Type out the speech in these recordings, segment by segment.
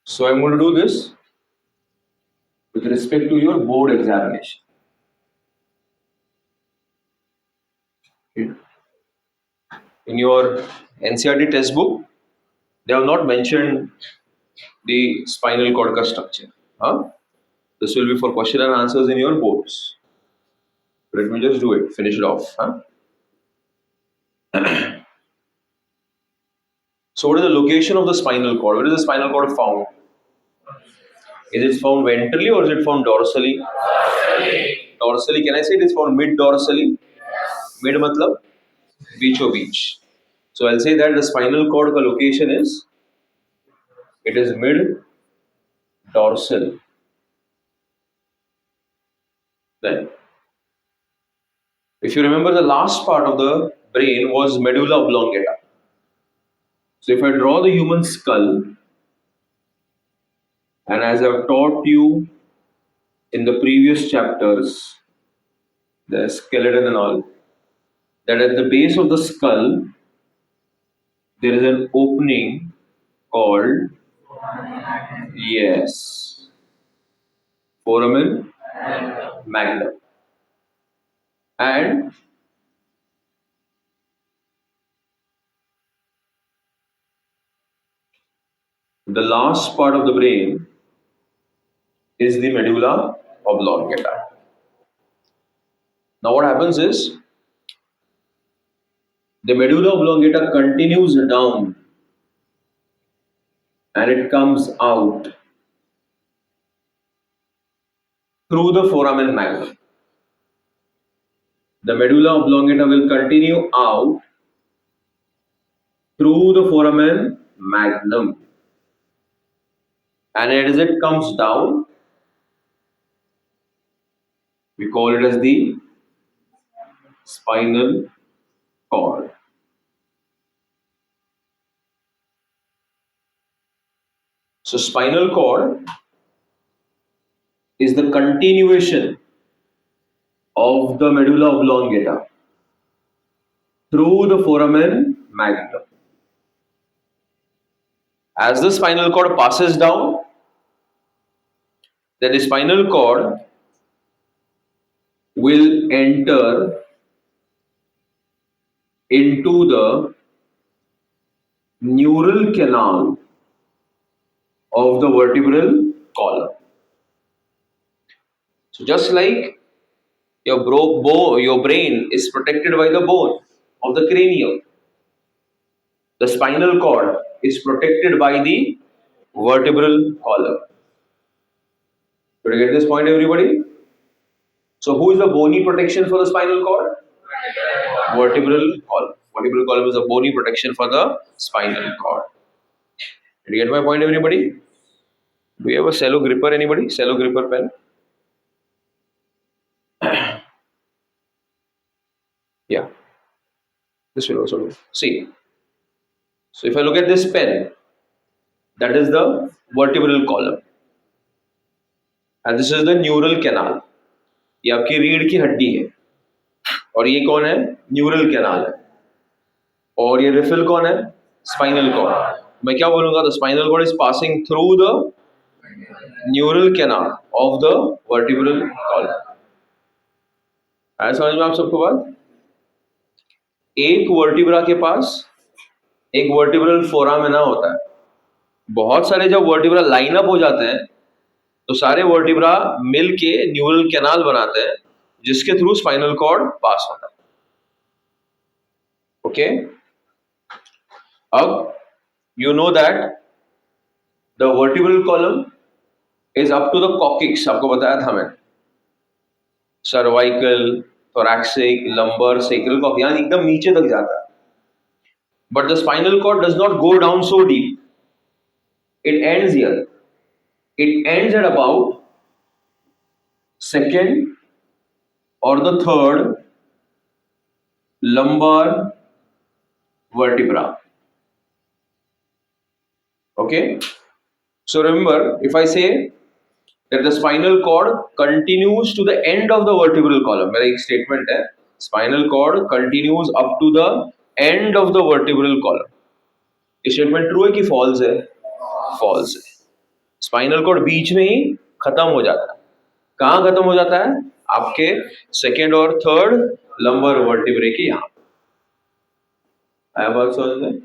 So I'm going to do this with respect to your board examination. Okay. In your NCRT test book, they have not mentioned the spinal cord ka structure. Huh? This will be for question and answers in your boards. Let me just do it, finish it off. Huh? So what is the location of the spinal cord? Where is the spinal cord found? Is it found ventrally or is it found dorsally? Dorsally, can I say it is found mid-dorsally? Mid matlab? Beecho beach. So I'll say that the spinal cord ka location is, it is mid-dorsal. Then, if you remember, the last part of the brain was medulla oblongata. So if I draw the human skull, and as I've taught you in the previous chapters, the skeleton and all, that at the base of the skull there is an opening called, yes, foramen magnum. And the last part of the brain is the medulla oblongata. Now what happens is, the medulla oblongata continues down and it comes out through the foramen magnum. The medulla oblongata will continue out through the foramen magnum, and as it comes down, we call it as the spinal cord. So spinal cord is the continuation of the medulla oblongata through the foramen magnum. As the spinal cord passes down, then the spinal cord will enter into the neural canal of the vertebral column. So just like your brain is protected by the bone of the cranium, the spinal cord is protected by the vertebral column. Did you get this point, everybody? So who is the bony protection for the spinal cord? Vertebral column. Vertebral column is a bony protection for the spinal cord. Did you get my point, everybody? Do you have a cello gripper, anybody? Cello gripper pen? Yeah. This will also do. See. So if I look at this pen, that is the vertebral column. And this is the neural canal. ये आपकी रीढ़ की हड्डी है और ये कौन है? न्यूरल कैनाल है. और ये रिफिल कौन है? Spinal cord. मैं क्या बोलूँगा? The spinal cord is passing through the neural canal of the vertebral column. आया समझ में आप सबको बात? एक वर्टिब्रा के पास एक वर्टिब्रल फोरामेना होता है. बहुत सारे जब वर्टिब्रा लाइन अप हो जाते हैं तो सारे वर्टिब्रा मिल के न्यूरल कैनाल बनाते हैं जिसके थ्रू स्पाइनल कॉर्ड पास होता है. ओके, अब you know that the vertebral column is up to the coccyx. आपको बताया था मैंने, सर्वाइकल, थोरैक्सिक, लंबर, सेक्रल कॉक, यहां एकदम नीचे तक जाता है. But the spinal cord does not go down so deep. It ends here. It ends at about second or the third lumbar vertebra. Okay, so remember, if I say that the spinal cord continues to the end of the vertebral column, मेरा एक statement है, spinal cord continues up to the end of the vertebral column. ये statement true है कि false है? False है. Spinal cord बीच में ही खत्म हो जाता है. कहाँ खत्म हो जाता है? आपके सेकेंड और थर्ड लंबर वर्टिब्रे के यहाँ. आया बात समझ में?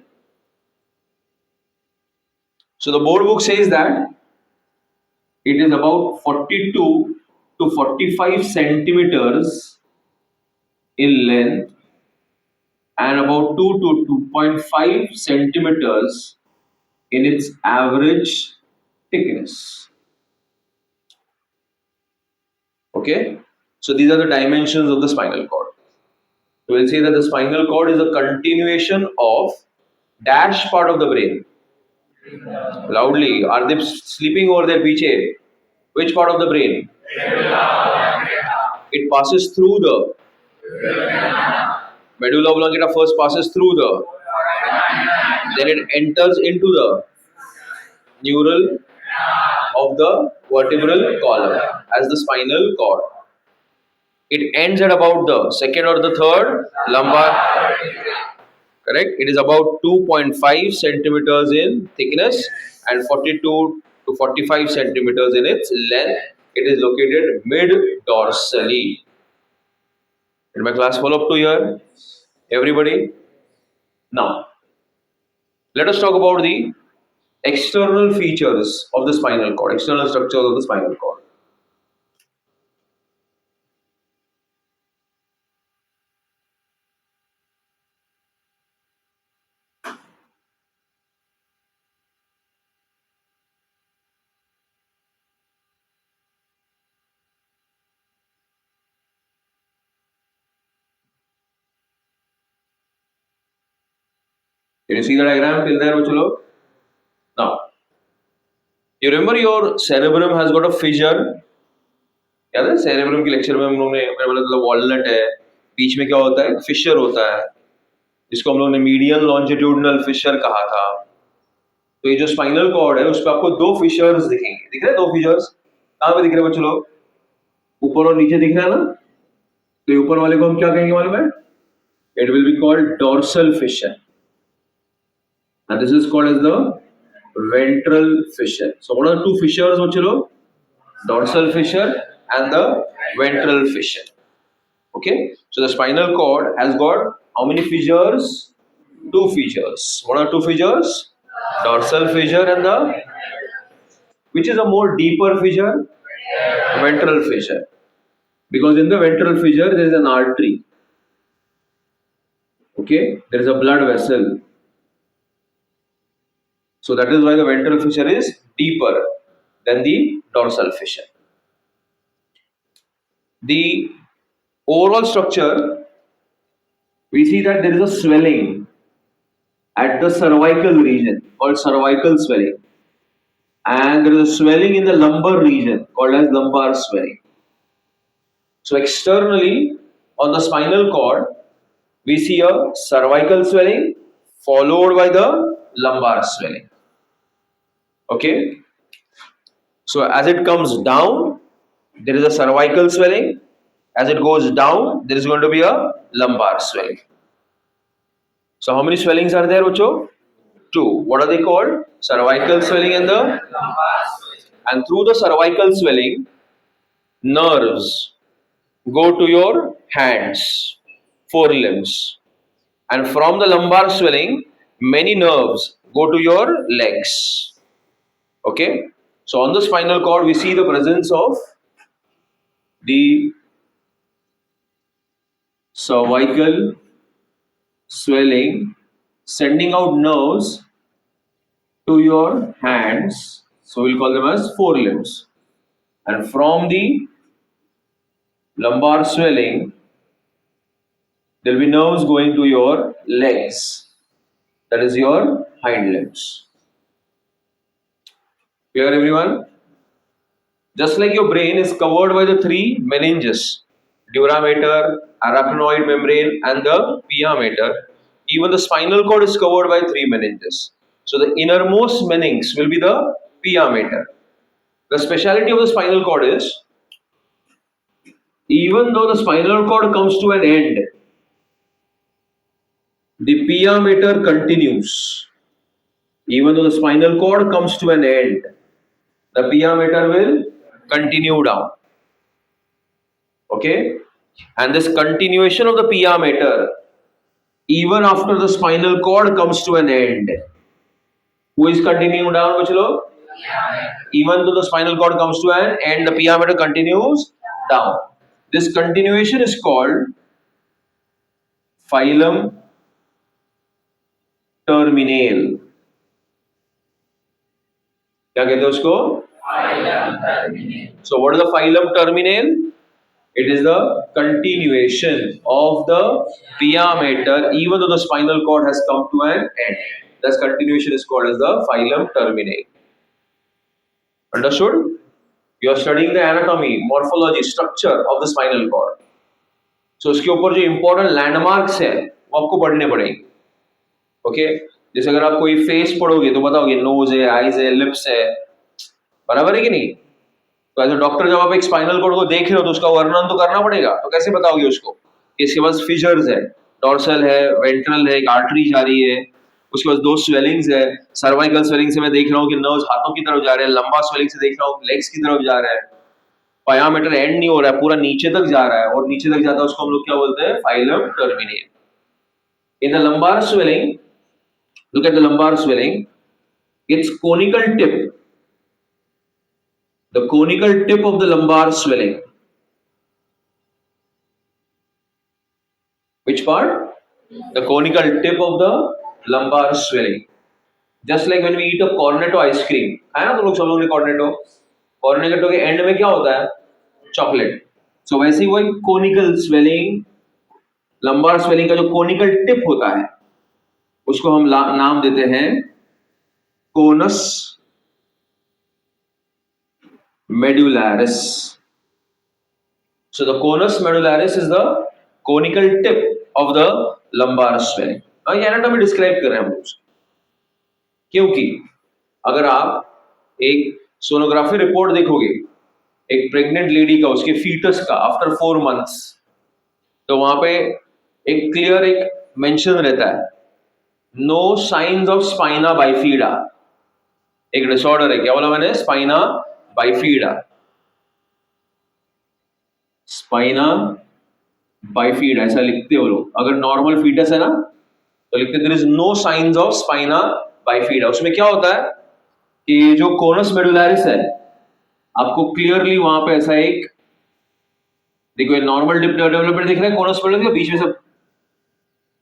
So the board book says that it is about 42 to 45 centimeters in length and about 2 to 2.5 centimeters in its average thickness. Okay, so these are the dimensions of the spinal cord. So we'll say that the spinal cord is a continuation of dash part of the brain. Loudly, are they sleeping over there? Piche? Which part of the brain? It passes through the medulla oblongata. First passes through the, then it enters into the neural of the vertebral column as the spinal cord. It ends at about the second or the third lumbar. Correct? It is about 2.5 centimeters in thickness and 42 to 45 centimeters in its length. It is located mid dorsally. Did my class follow up to here? Everybody? Now, let us talk about the external features of the spinal cord, external structures of the spinal cord. Can you see the diagram till there, Uchalo? Now, you remember your cerebrum has got a fissure. याद है cerebrum के lecture में हम लोगों ने बोला था walnut है, बीच में क्या होता है? फिशर होता है, जिसको हम लोगों ने मीडियन लॉन्जिट्यूडनल फिशर कहा था. तो ये जो स्पाइनल कॉर्ड है उस पर आपको दो फिशर्स दिखेंगे. दिख रहे हैं दो फिशर्स? कहाँ पे दिख रहे हैं बच्चों लोग? ऊपर और नीचे दिख रहा है ना? तो ऊपर वाले को हम क्या कहेंगे मालूम है? It will be called dorsal fissure, and this is called as the ventral fissure. So what are the two fissures, bachalo? Dorsal fissure and the ventral fissure. Okay, so the spinal cord has got how many fissures? Two fissures. What are two fissures? Dorsal fissure and the, which is a more deeper fissure? Ventral fissure, because in the ventral fissure there is an artery. Okay, there is a blood vessel. So that is why the ventral fissure is deeper than the dorsal fissure. The overall structure, we see that there is a swelling at the cervical region called cervical swelling, and there is a swelling in the lumbar region called as lumbar swelling. So externally on the spinal cord, we see a cervical swelling followed by the lumbar swelling. Okay, so as it comes down, there is a cervical swelling. As it goes down, there is going to be a lumbar swelling. So how many swellings are there, Ucho? Two. What are they called? Cervical swelling and the lumbar swelling. And through the cervical swelling, nerves go to your hands, forelimbs, and from the lumbar swelling, many nerves go to your legs. Okay, so on the spinal cord, we see the presence of the cervical swelling sending out nerves to your hands. So we'll call them as forelimbs. And from the lumbar swelling, there will be nerves going to your legs. That is your hind limbs. Clear, everyone? Just like your brain is covered by the three meninges, dura mater, arachnoid membrane, and the pia mater, even the spinal cord is covered by three meninges. So the innermost meninx will be the pia mater. The speciality of the spinal cord is, even though the spinal cord comes to an end, the pia mater continues even though the spinal cord comes to an end. The pia mater will continue down. Okay, and this continuation of the pia mater even after the spinal cord comes to an end. Who is continuing down, bach log? Even though the spinal cord comes to an end, the pia mater continues down. This continuation is called phylum terminal. क्या कहते हैं उसको? So what is the phylum terminal? It is the continuation of the pia mater even though the spinal cord has come to an end. This continuation is called as the phylum terminal. Understood? You are studying the anatomy, morphology, structure of the spinal cord. So उसके ऊपर जो important landmarks है वो आपको पढ़ने पड़ेंगे. Okay, जैसे अगर आप कोई फेस पढ़ोगे तो बताओगे नोज है, आईज है, लिप्स है, बराबर है कि नहीं? तो एज ए डॉक्टर जब आप एक स्पाइनल कॉर्ड को देख रहे हो तो उसका वर्णन तो करना पड़ेगा. तो कैसे बताओगे उसको? इसके पास फिशर्स है, डॉर्सल है, वेंट्रल है, एक आर्टरी जा रही है, उसके पास दो स्वेलिंग्स है. सर्वाइकल स्वेलिंग से मैं देख रहा हूँ कि नर्व्स हाथों की तरफ जा रहे हैं, लंबा स्वेलिंग से देख रहा हूँ लेग्स की तरफ जा रहा है. पायामीटर एंड नहीं हो रहा है, पूरा नीचे तक जा रहा है, और नीचे तक जाता है उसको हम लोग क्या बोलते हैं? Filum terminale. In the lumbar swelling, look at the lumbar swelling, its conical tip, the conical tip of the lumbar swelling, which part? The conical tip of the lumbar swelling. Just like when we eat a cornetto ice cream, है ना? तो लोग सब लोग ने cornetto के and में क्या होता है? चॉकलेट. सो वैसे ही वही कोनिकल स्वेलिंग, लंबार स्वेलिंग का जो कोनिकल टिप होता है उसको हम नाम देते हैं conus मेडुलैरिस. So the conus medullaris is the conical tip of the lumbar swelling. ये एनाटॉमी डिस्क्राइब कर रहे हैं हम लोग. क्योंकि अगर आप एक सोनोग्राफी रिपोर्ट देखोगे एक प्रेग्नेंट लेडी का, उसके फीटस का आफ्टर 4 months, तो वहां पे एक क्लियर एक मेंशन रहता है, नो साइंस ऑफ स्पाइना बाइफीडा. एक डिसऑर्डर है, क्या बोला मैंने? स्पाइना बाइफीडा. स्पाइना बाइफीडा ऐसा लिखते हो लोग. अगर नॉर्मल फीटस है ना तो लिखते there is no science of spina bifida. उसमें क्या होता है कि जो कोनस मेडुलैरिस है आपको क्लियरली वहां पे ऐसा एक, देखो नॉर्मल डेवलपमेंट दिख रहा है, कोनस मेडुलैरिस के बीच में सब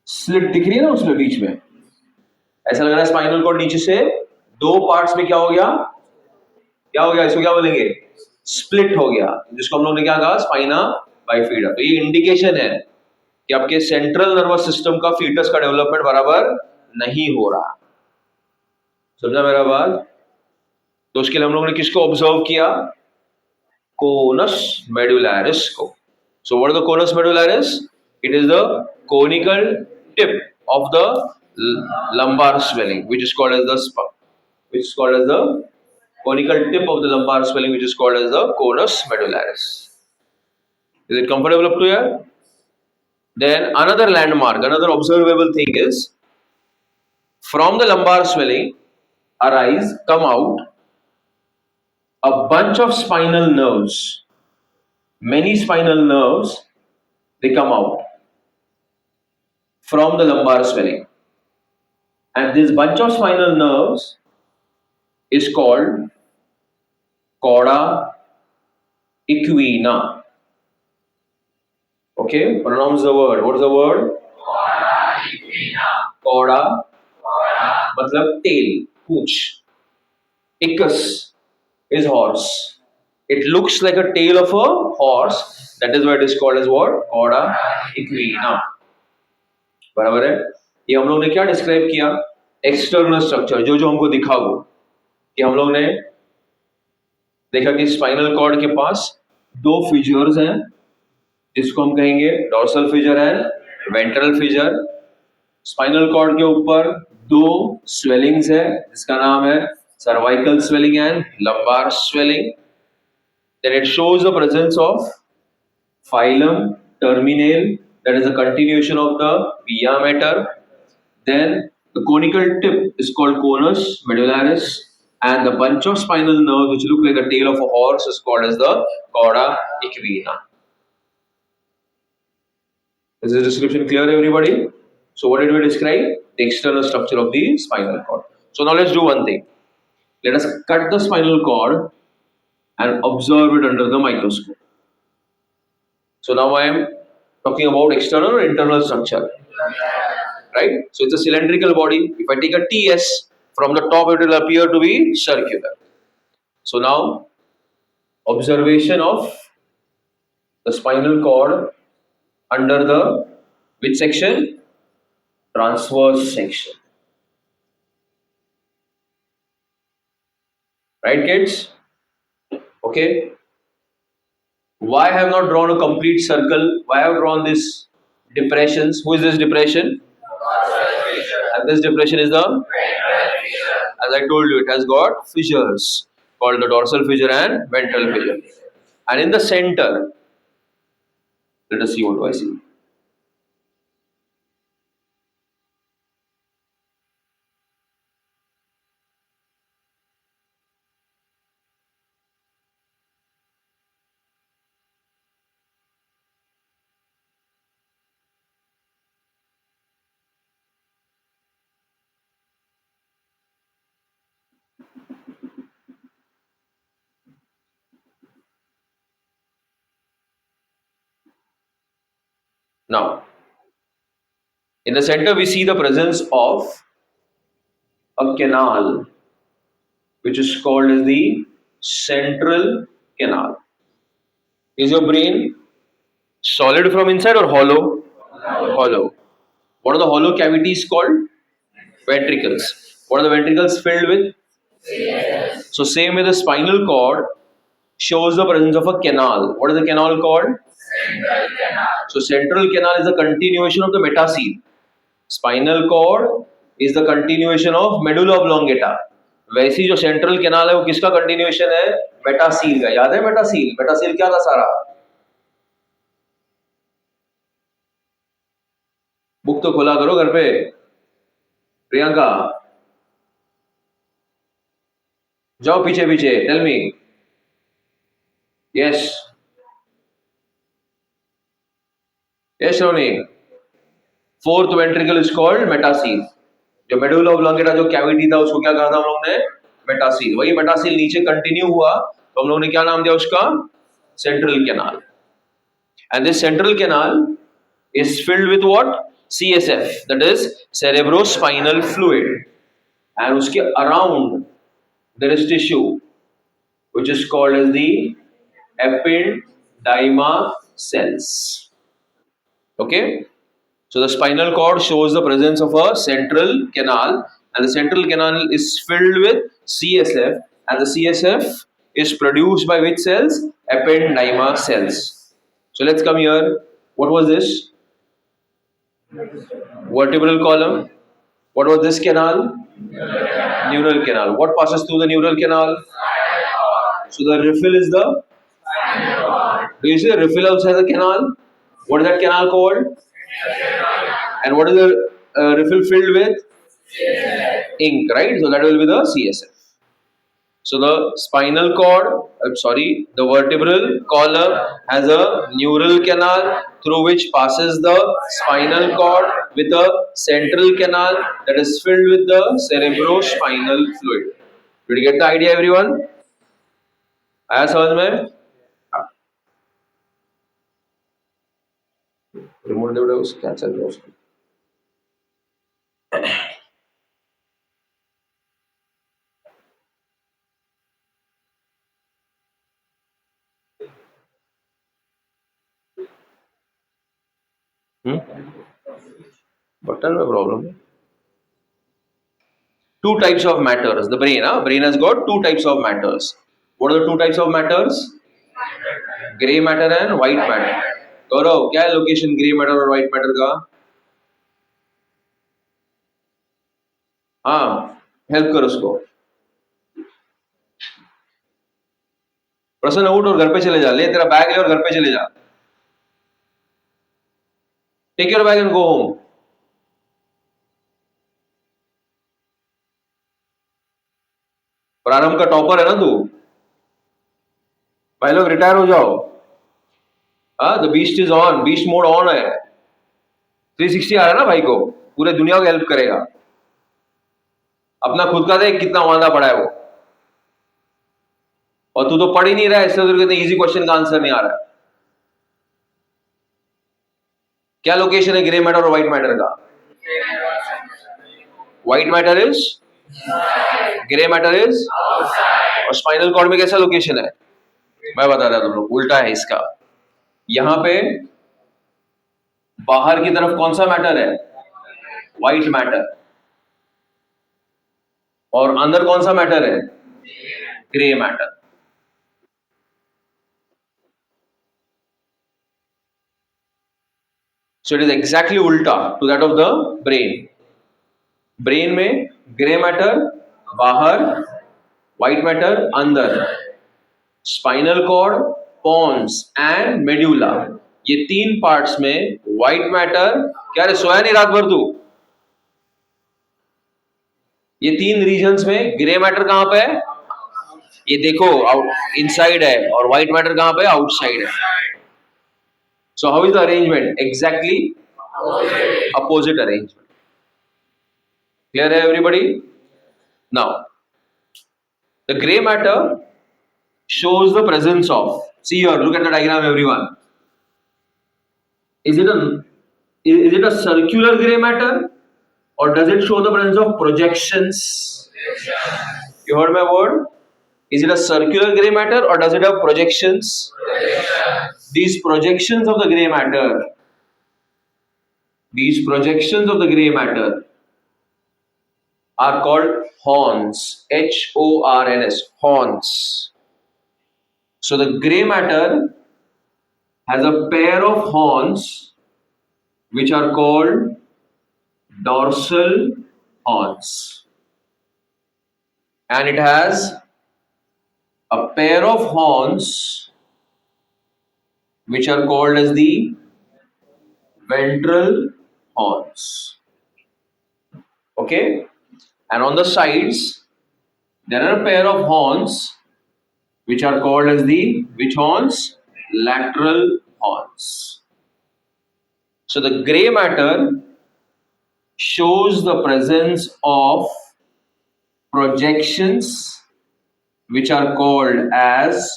स्लिट दिख रही है ना, उसमें बीच में ऐसा लग रहा है स्पाइनल कॉर्ड नीचे से दो पार्ट्स में क्या हो गया? क्या हो गया? इसको क्या बोलेंगे? स्प्लिट हो गया, जिसको हम लोग ने क्या कहा? स्पाइना बाइफीडा. तो ये इंडिकेशन है कि आपके सेंट्रल नर्वस सिस्टम का फीटस का डेवलपमेंट बराबर नहीं हो रहा. समझा मेरा बात? तो उसके लिए हम लोगों ने किसको ऑब्जर्व किया? कोनस मेडुलैरिस को. So what is the conus medullaris? It is the conical tip of the lumbar swelling, which is called as the conical tip of the lumbar swelling, which is called as the conus medullaris. Is it comfortable up to here? Then another landmark, another observable thing is, from the lumbar swelling come out a bunch of spinal nerves. Many spinal nerves, they come out from the lumbar swelling, and this bunch of spinal nerves is called cauda equina. Okay, pronounce the word. What is the word? Cauda equina. Cauda मतलब tail, Poonch. Icus is horse. It looks like a tail of a horse. That is why it is called as what? Cauda equina. बराबर है. ये हम लोग ने क्या describe किया? External structure, जो हमको दिखा वो, कि हम लोग ने देखा कि स्पाइनल कॉर्ड के पास दो फिजर्स हैं जिसको हम कहेंगे dorsal fissure and ventral fissure. Spinal cord के ऊपर दो स्वेलिंग्स है जिसका नाम है cervical swelling and lumbar swelling. Then it shows the presence of phylum terminal, that is a continuation of the pia mater. Then the conical tip is called conus medullaris, and the bunch of spinal nerves which look like the tail of a horse is called as the cauda equina. Is the description clear, everybody? So what did we describe? The external structure of the spinal cord. So now let's do one thing. Let us cut the spinal cord and observe it under the microscope. So now I am talking about external or internal structure, right? So it's a cylindrical body. If I take a TS from the top, it will appear to be circular. So now observation of the spinal cord under the which section? Transverse section. Right, kids? Okay. Why I have not drawn a complete circle? Why I have drawn this depressions? Who is this depression? And this depression is the, as I told you, it has got fissures called the dorsal fissure and ventral fissure. And in the center, let us see what do I see. Now, in the center, we see the presence of a canal, which is called as the central canal. Is your brain solid from inside or hollow? Hollow. What are the hollow cavities called? Ventricles. What are the ventricles filled with? So same with the spinal cord shows the presence of a canal. What is the canal called? So central canal is the continuation of the metacele. Spinal cord is the continuation of medulla oblongata. वैसी जो central canal है वो किसका continuation है? मेटासील का. याद है मेटासील? मेटासील क्या था सारा? बुक तो खोला करो घर पे. प्रियंका जाओ पीछे पीछे. Tell me. Yes yes Roni. Fourth ventricle is called metacoel. जो मेडुला ऑब्लोंगेटा जो कैविटी था उसको क्या कहा था हम लोग ने? मेटासील. वही मेटासील नीचे कंटिन्यू हुआ तो हम लोग ने क्या नाम दिया उसका? Central canal. And this central canal is filled with what? CSF, that is cerebrospinal fluid, and उसके around there is tissue which is called as the ependyma cells. Okay, so the spinal cord shows the presence of a central canal, and the central canal is filled with CSF, and the CSF is produced by which cells? Ependyma cells. So let's come here. What was this? Vertebral column. What was this canal? Neural canal. What passes through the neural canal? So the riffle is the. Do you see the riffle also has a canal? What is that canal called? And what is the riffle filled with? Ink, right? So that will be the CSF. So the spinal cord, the vertebral column has a neural canal through which passes the spinal cord with a central canal that is filled with the cerebrospinal fluid. Did you get the idea, everyone? आया समझ में? Remote दे उस क्या चल रहा है उसको? Button में प्रॉब्लम है. Two types of matters. The brain, brain has got two types of matters. What are the two types of matters? Gray matter and white matter. गौरव क्या है लोकेशन ग्रे मैटर और व्हाइट मैटर का? हाँ help कर उसको. प्रसन्न उठ और घर पे चले जा. ले तेरा बैग ले और घर पे चले जा. Take your bag and go home. प्रारंभ का टॉपर है ना तू, भाई लोग रिटायर हो जाओ। हाँ, the beast is on, beast mode on है। 360 आ रहा है ना भाई को, पूरे दुनिया को हेल्प करेगा। अपना खुद का देख कितना मांदा पड़ा है वो, और तू तो पढ़ ही नहीं रहा है, इससे तो इजी क्वेश्चन का आंसर नहीं आ रहा है। क्या लोकेशन है ग्रे मैटर और व्हाइट मैटर का? White matter is, grey matter is, और स्पाइनल कॉर्ड में कैसा लोकेशन है? मैं बता रहा तुम लोग, उल्टा है इसका। यहां पे बाहर की तरफ कौन सा मैटर है? White matter. और अंदर कौन सा मैटर है? Grey matter. So it is exactly उल्टा to that of the brain. Brain में ग्रे मैटर बाहर, व्हाइट मैटर अंदर। Spinal cord, pons and medulla, ये तीन पार्ट्स में व्हाइट मैटर। क्या रे, सोया नहीं रात भर तू? ये तीन रीजन्स में ग्रे मैटर कहां पे है? ये देखो, आउट इनसाइड है, और व्हाइट मैटर कहां पे? आउटसाइड है। So how is the arrangement? Exactly opposite arrangement. Clear है everybody? Now the grey matter shows the presence of, see here, look at the diagram everyone. Is it a circular gray matter, or does it show the presence of projections? You heard my word? Is it a circular gray matter or does it have projections? These projections of the gray matter, these projections of the gray matter are called horns. Horns, horns. So the gray matter has a pair of horns which are called dorsal horns, and it has a pair of horns which are called as the ventral horns. Okay, and on the sides there are a pair of horns which are called as the, which horns? Lateral horns. So the gray matter shows the presence of projections which are called as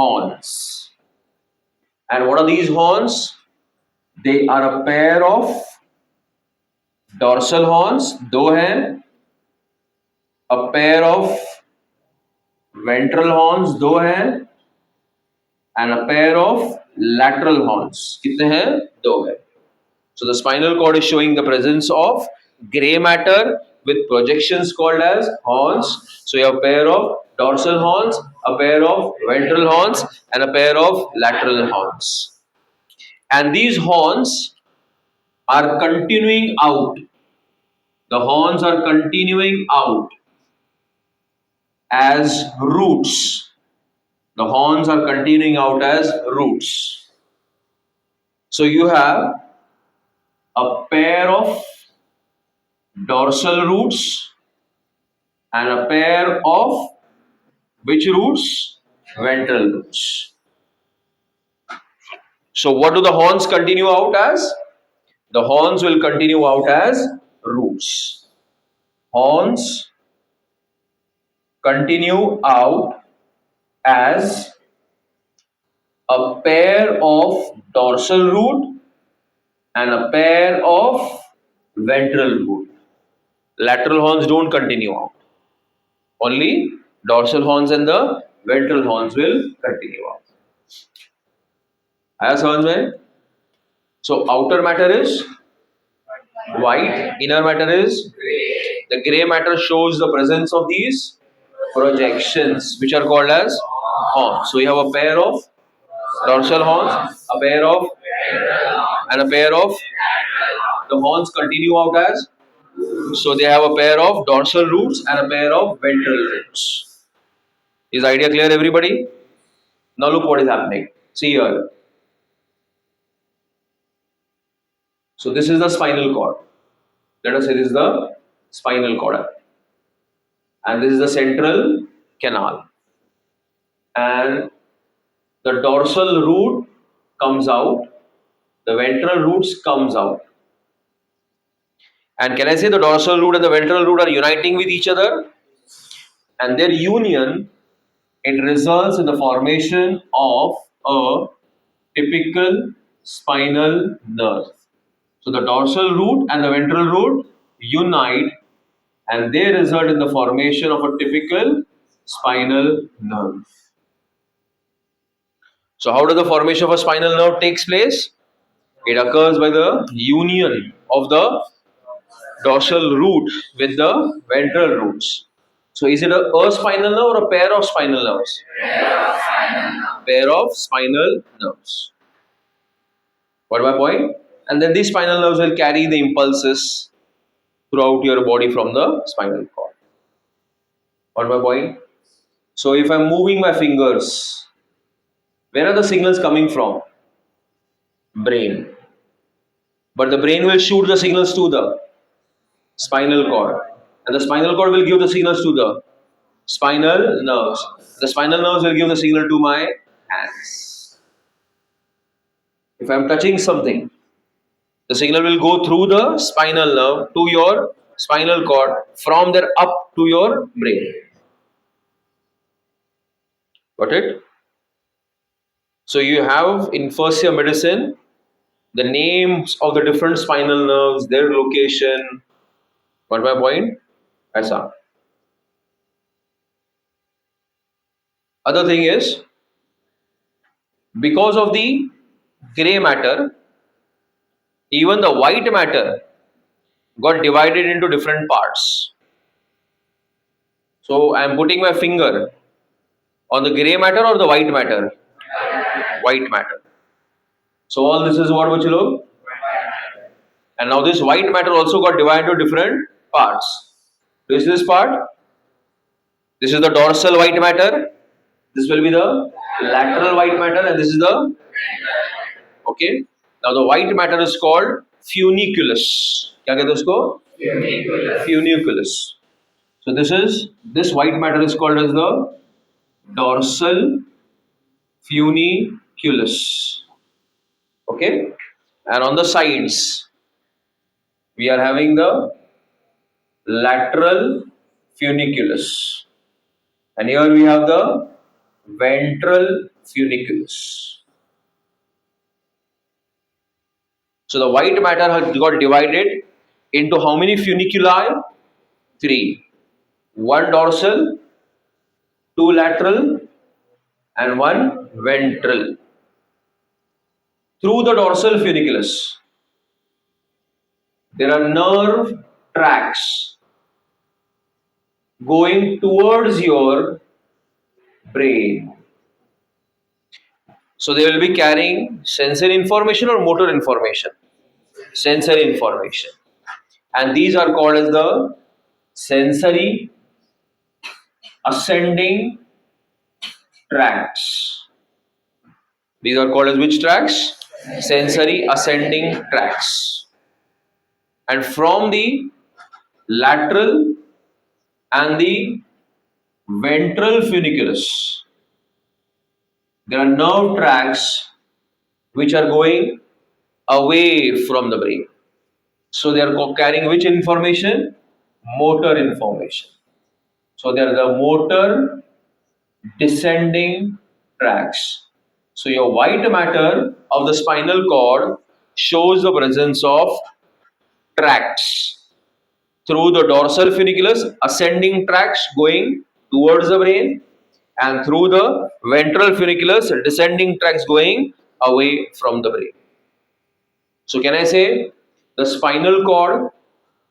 horns. And what are these horns? They are a pair of dorsal horns, दो हैं, a pair of ventral horns, दो हैं, and a pair of lateral horns, कितने हैं? दो हैं. So the spinal cord is showing the presence of gray matter with projections called as horns. So you have a pair of dorsal horns, a pair of ventral horns, and a pair of lateral horns. And these horns are continuing out. The horns are continuing out as roots. The horns are continuing out as roots. So you have a pair of dorsal roots and a pair of which roots? Ventral roots. So what do the horns continue out as? The horns will continue out as roots. Horns continue out as a pair of dorsal root and a pair of ventral root. Lateral horns don't continue out. Only dorsal horns and the ventral horns will continue out. आया समझ में? So outer matter is white, inner matter is gray. The gray matter shows the presence of these projections which are called as horns. So we have a pair of dorsal horns, a pair of, and a pair of, the horns continue out as, so they have a pair of dorsal roots and a pair of ventral roots. Is the idea clear everybody? Now look what is happening. See here. So this is the spinal cord. Let us say this is the spinal cord. And this is the central canal, and the dorsal root comes out, the ventral roots comes out. And can I say the dorsal root and the ventral root are uniting with each other? And their union, it results in the formation of a typical spinal nerve. So the dorsal root and the ventral root unite and they result in the formation of a typical spinal nerve. So how does the formation of a spinal nerve takes place? It occurs by the union of the dorsal root with the ventral roots. So is it a spinal nerve or a pair of spinal nerves? Pair of spinal nerves. What my point? And then these spinal nerves will carry the impulses throughout your body from the spinal cord. What my point? So if I'm moving my fingers, where are the signals coming from? Brain. But the brain will shoot the signals to the spinal cord. And the spinal cord will give the signals to the spinal nerves. The spinal nerves will give the signal to my hands. If I'm touching something, the signal will go through the spinal nerve to your spinal cord, from there up to your brain. Got it? So you have in first year medicine the names of the different spinal nerves, their location. Got my point? Aisa. Other thing is, because of the grey matter, even the white matter got divided into different parts. So I am putting my finger on the grey matter or the white matter? White matter. So all this is what, Bachalo? And now this white matter also got divided into different parts. This is this part. This is the dorsal white matter. This will be the lateral white matter, and this is the, okay. Now the white matter is called funiculus. क्या कहते हैं उसको? Funiculus. So this white matter is called as the dorsal funiculus. Okay, and on the sides we are having the lateral funiculus, and here we have the ventral funiculus. So the white matter has got divided into how many funiculi? 3. 1 dorsal, 2 lateral, and 1 ventral. Through the dorsal funiculus, there are nerve tracts going towards your brain. So they will be carrying sensory information or motor information? Sensory information. And these are called as the sensory ascending tracts. These are called as which tracts? Sensory ascending tracts. And from the lateral and the ventral funiculus, there are nerve tracts which are going away from the brain. So they are carrying which information? Motor information. So they are the motor descending tracts. So your white matter of the spinal cord shows the presence of tracts through the dorsal funiculus, ascending tracts going towards the brain, and through the ventral funiculus, descending tracts going away from the brain. So can I say the spinal cord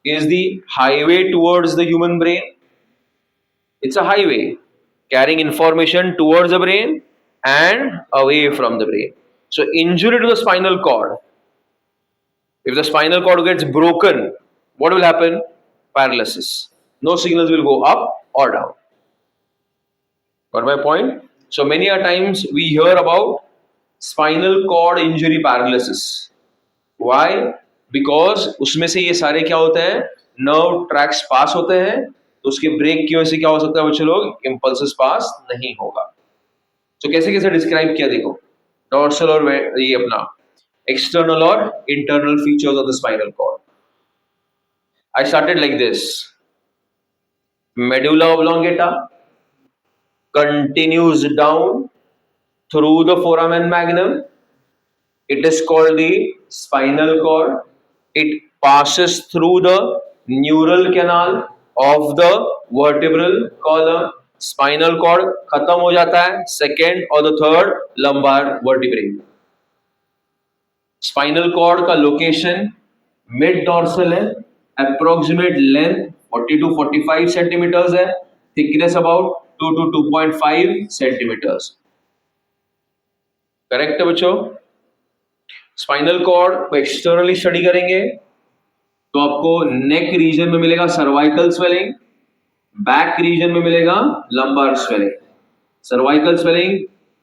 is the highway towards the human brain? It's a highway carrying information towards the brain and away from the brain. So injury to the spinal cord, if the spinal cord gets broken, what will happen? Paralysis. No signals will go up or down. Got my point? So many a times we hear about spinal cord injury paralysis. Why? Because उसमें से ये सारे क्या होते हैं? Nerve tracts pass होते हैं, तो उसके ब्रेक की वजह से क्या हो सकता है बच्चे लोग, इम्पल्सेस पास नहीं होगा। तो कैसे कैसे डिस्क्राइब किया देखो, डॉर्सल और ये अपना एक्सटर्नल और internal features of the spinal cord. I started like this, medulla oblongata continues down through the foramen magnum. It is called the spinal cord. It passes through the neural canal of the vertebral column. Spinal cord खत्म हो जाता है second और the third lumbar vertebrae. Spinal cord का location mid dorsal है, approximate length 40 to 45 centimetres है, thickness about 2 to 2.5 centimetres. Correct है बच्चों। स्पाइनल कॉर्ड को एक्सटर्नली स्टडी करेंगे तो आपको नेक रीजन में मिलेगा सर्वाइकल स्वेलिंग, बैक रीजन में मिलेगा lumbar swelling. Cervical swelling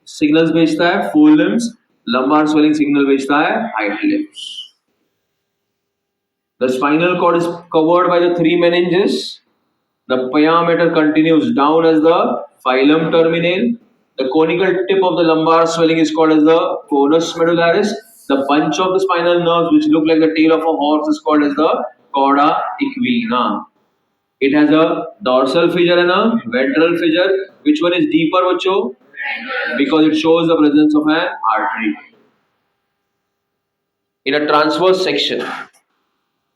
signals भेजता है full limbs, lumbar swelling signal भेजता है hind limbs. The spinal cord is covered by the three meninges. The pyometer continues down as the phylum terminale. The conical tip of the lumbar swelling is called as the conus medullaris. The bunch of the spinal nerves which look like the tail of a horse is called as the cauda equina. It has a dorsal fissure and a ventral fissure. Which one is deeper, bacho? Because it shows the presence of an artery. In a transverse section,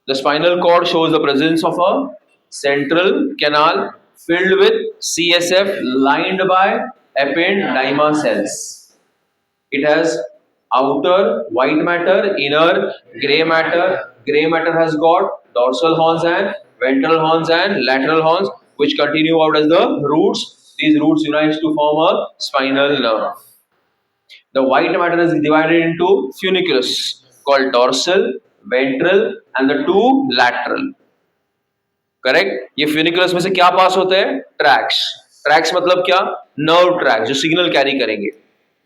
the spinal cord shows the presence of a central canal filled with CSF lined by ependyma cells. It has outer white matter, inner gray matter. Gray matter has got dorsal horns and ventral horns and lateral horns which continue out as the roots. These roots unite to form a spinal nerve. The white matter is divided into funiculus called dorsal, ventral and the two lateral. Correct. ये funiculus में से क्या पास होते हैं, tracks. Tracks मतलब क्या, nerve tracks जो signal carry करेंगे।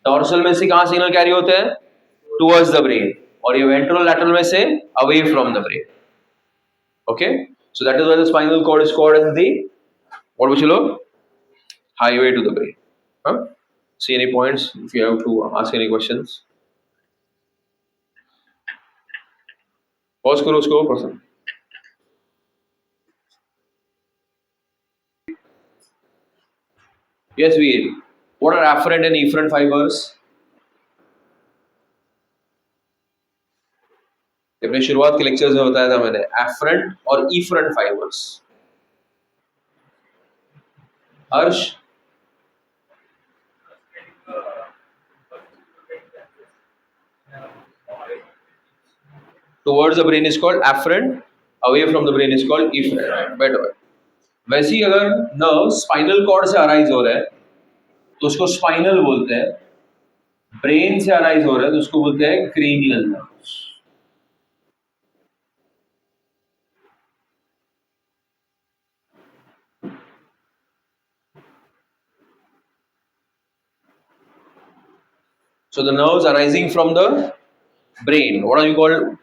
डॉर्सल में से कहां सिग्नल कैरी होते हैं, टुवर्ड्स द ब्रेन, और ये वेंट्रल लैटरल में से away from the brain. Okay, so that is why the spinal cord is called as the what बच्चे लोग, हाईवे टू द ब्रेन। हाँ, see any points if you have to ask any questions. Pause करो उसको person. Yes, Veer. What are afferent and efferent fibers? अपने शुरुआत के lectures में बताया था मैंने, एफरेंट और efferent fibres. Harsh, towards the brain is called afferent, away from the brain is called efferent. Better. वैसे ही अगर नर्व स्पाइनल कॉर्ड से अराइज हो रहा है तो उसको स्पाइनल बोलते हैं, ब्रेन से अराइज हो रहा है तो उसको बोलते हैं cranial nerves. So the nerves arising from the brain, what are you called,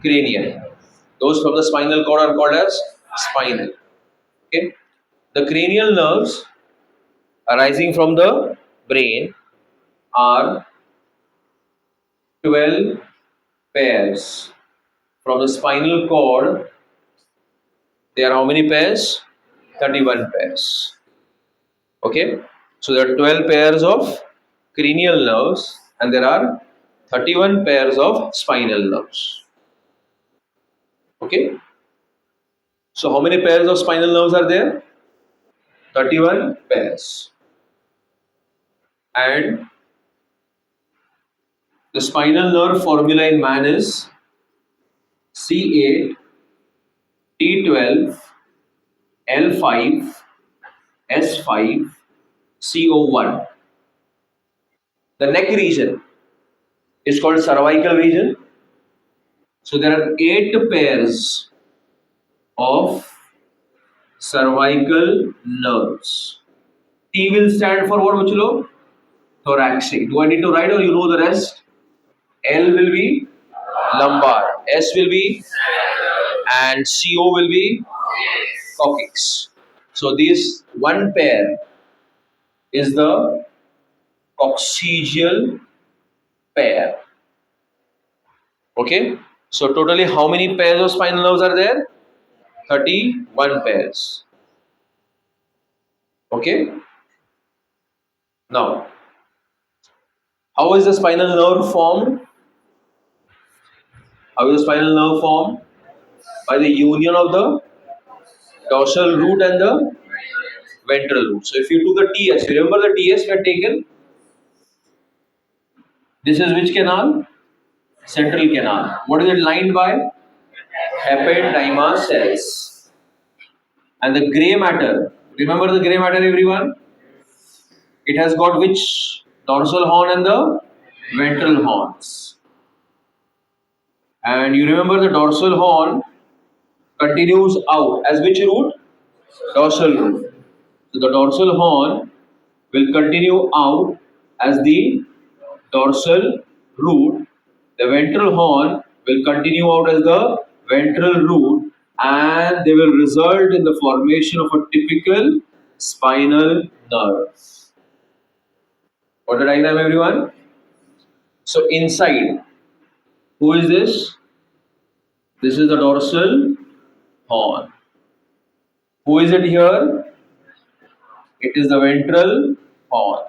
cranial. Those from the spinal cord are called as spinal. Okay, the cranial nerves arising from the brain are 12 pairs. From the spinal cord, there are how many pairs? 31 pairs. Okay, so there are 12 pairs of cranial nerves and there are 31 pairs of spinal nerves. Okay, so how many pairs of spinal nerves are there? 31 pairs. And the spinal nerve formula in man is C8, T12, L5, S5, CO1. The neck region is called cervical region. So there are 8 pairs of cervical nerves. T will stand for what, Bachalo? Thoracic. Do I need to write or you know the rest? L will be lumbar, S will be, and CO will be coccyx. So this one pair is the coccygeal pair. Okay. So totally how many pairs of spinal nerves are there? 31 pairs. Okay. Now, how is the spinal nerve formed? How is the spinal nerve formed? By the union of the dorsal root and the ventral root. So if you took the TS, remember the TS we had taken? This is which canal? Central canal. What is it lined by? Ependyma cells. And the grey matter, remember the grey matter everyone? It has got which dorsal horn and the ventral horns. And you remember the dorsal horn continues out as which root? Dorsal root. So the dorsal horn will continue out as the dorsal root. The ventral horn will continue out as the ventral root, and they will result in the formation of a typical spinal nerve. What the diagram, everyone? So inside, who is this? This is the dorsal horn. Who is it here? It is the ventral horn.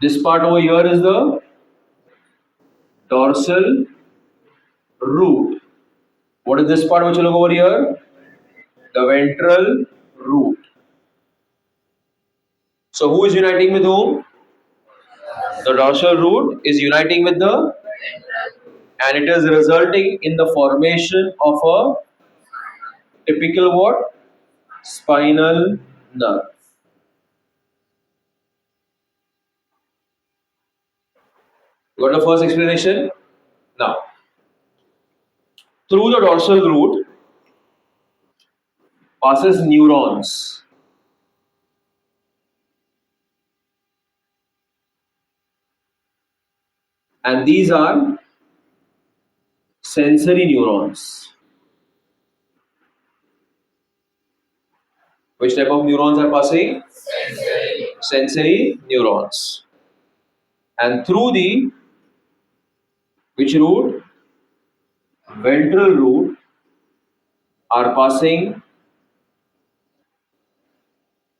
This part over here is the dorsal root. What is this part which will look over here? The ventral root. So who is uniting with whom? The dorsal root is uniting with the, and it is resulting in the formation of a typical what? Spinal nerve. Got the first explanation? Now, through the dorsal root passes neurons. And these are sensory neurons. Which type of neurons are passing? Sensory neurons. And through the which root? Ventral root are passing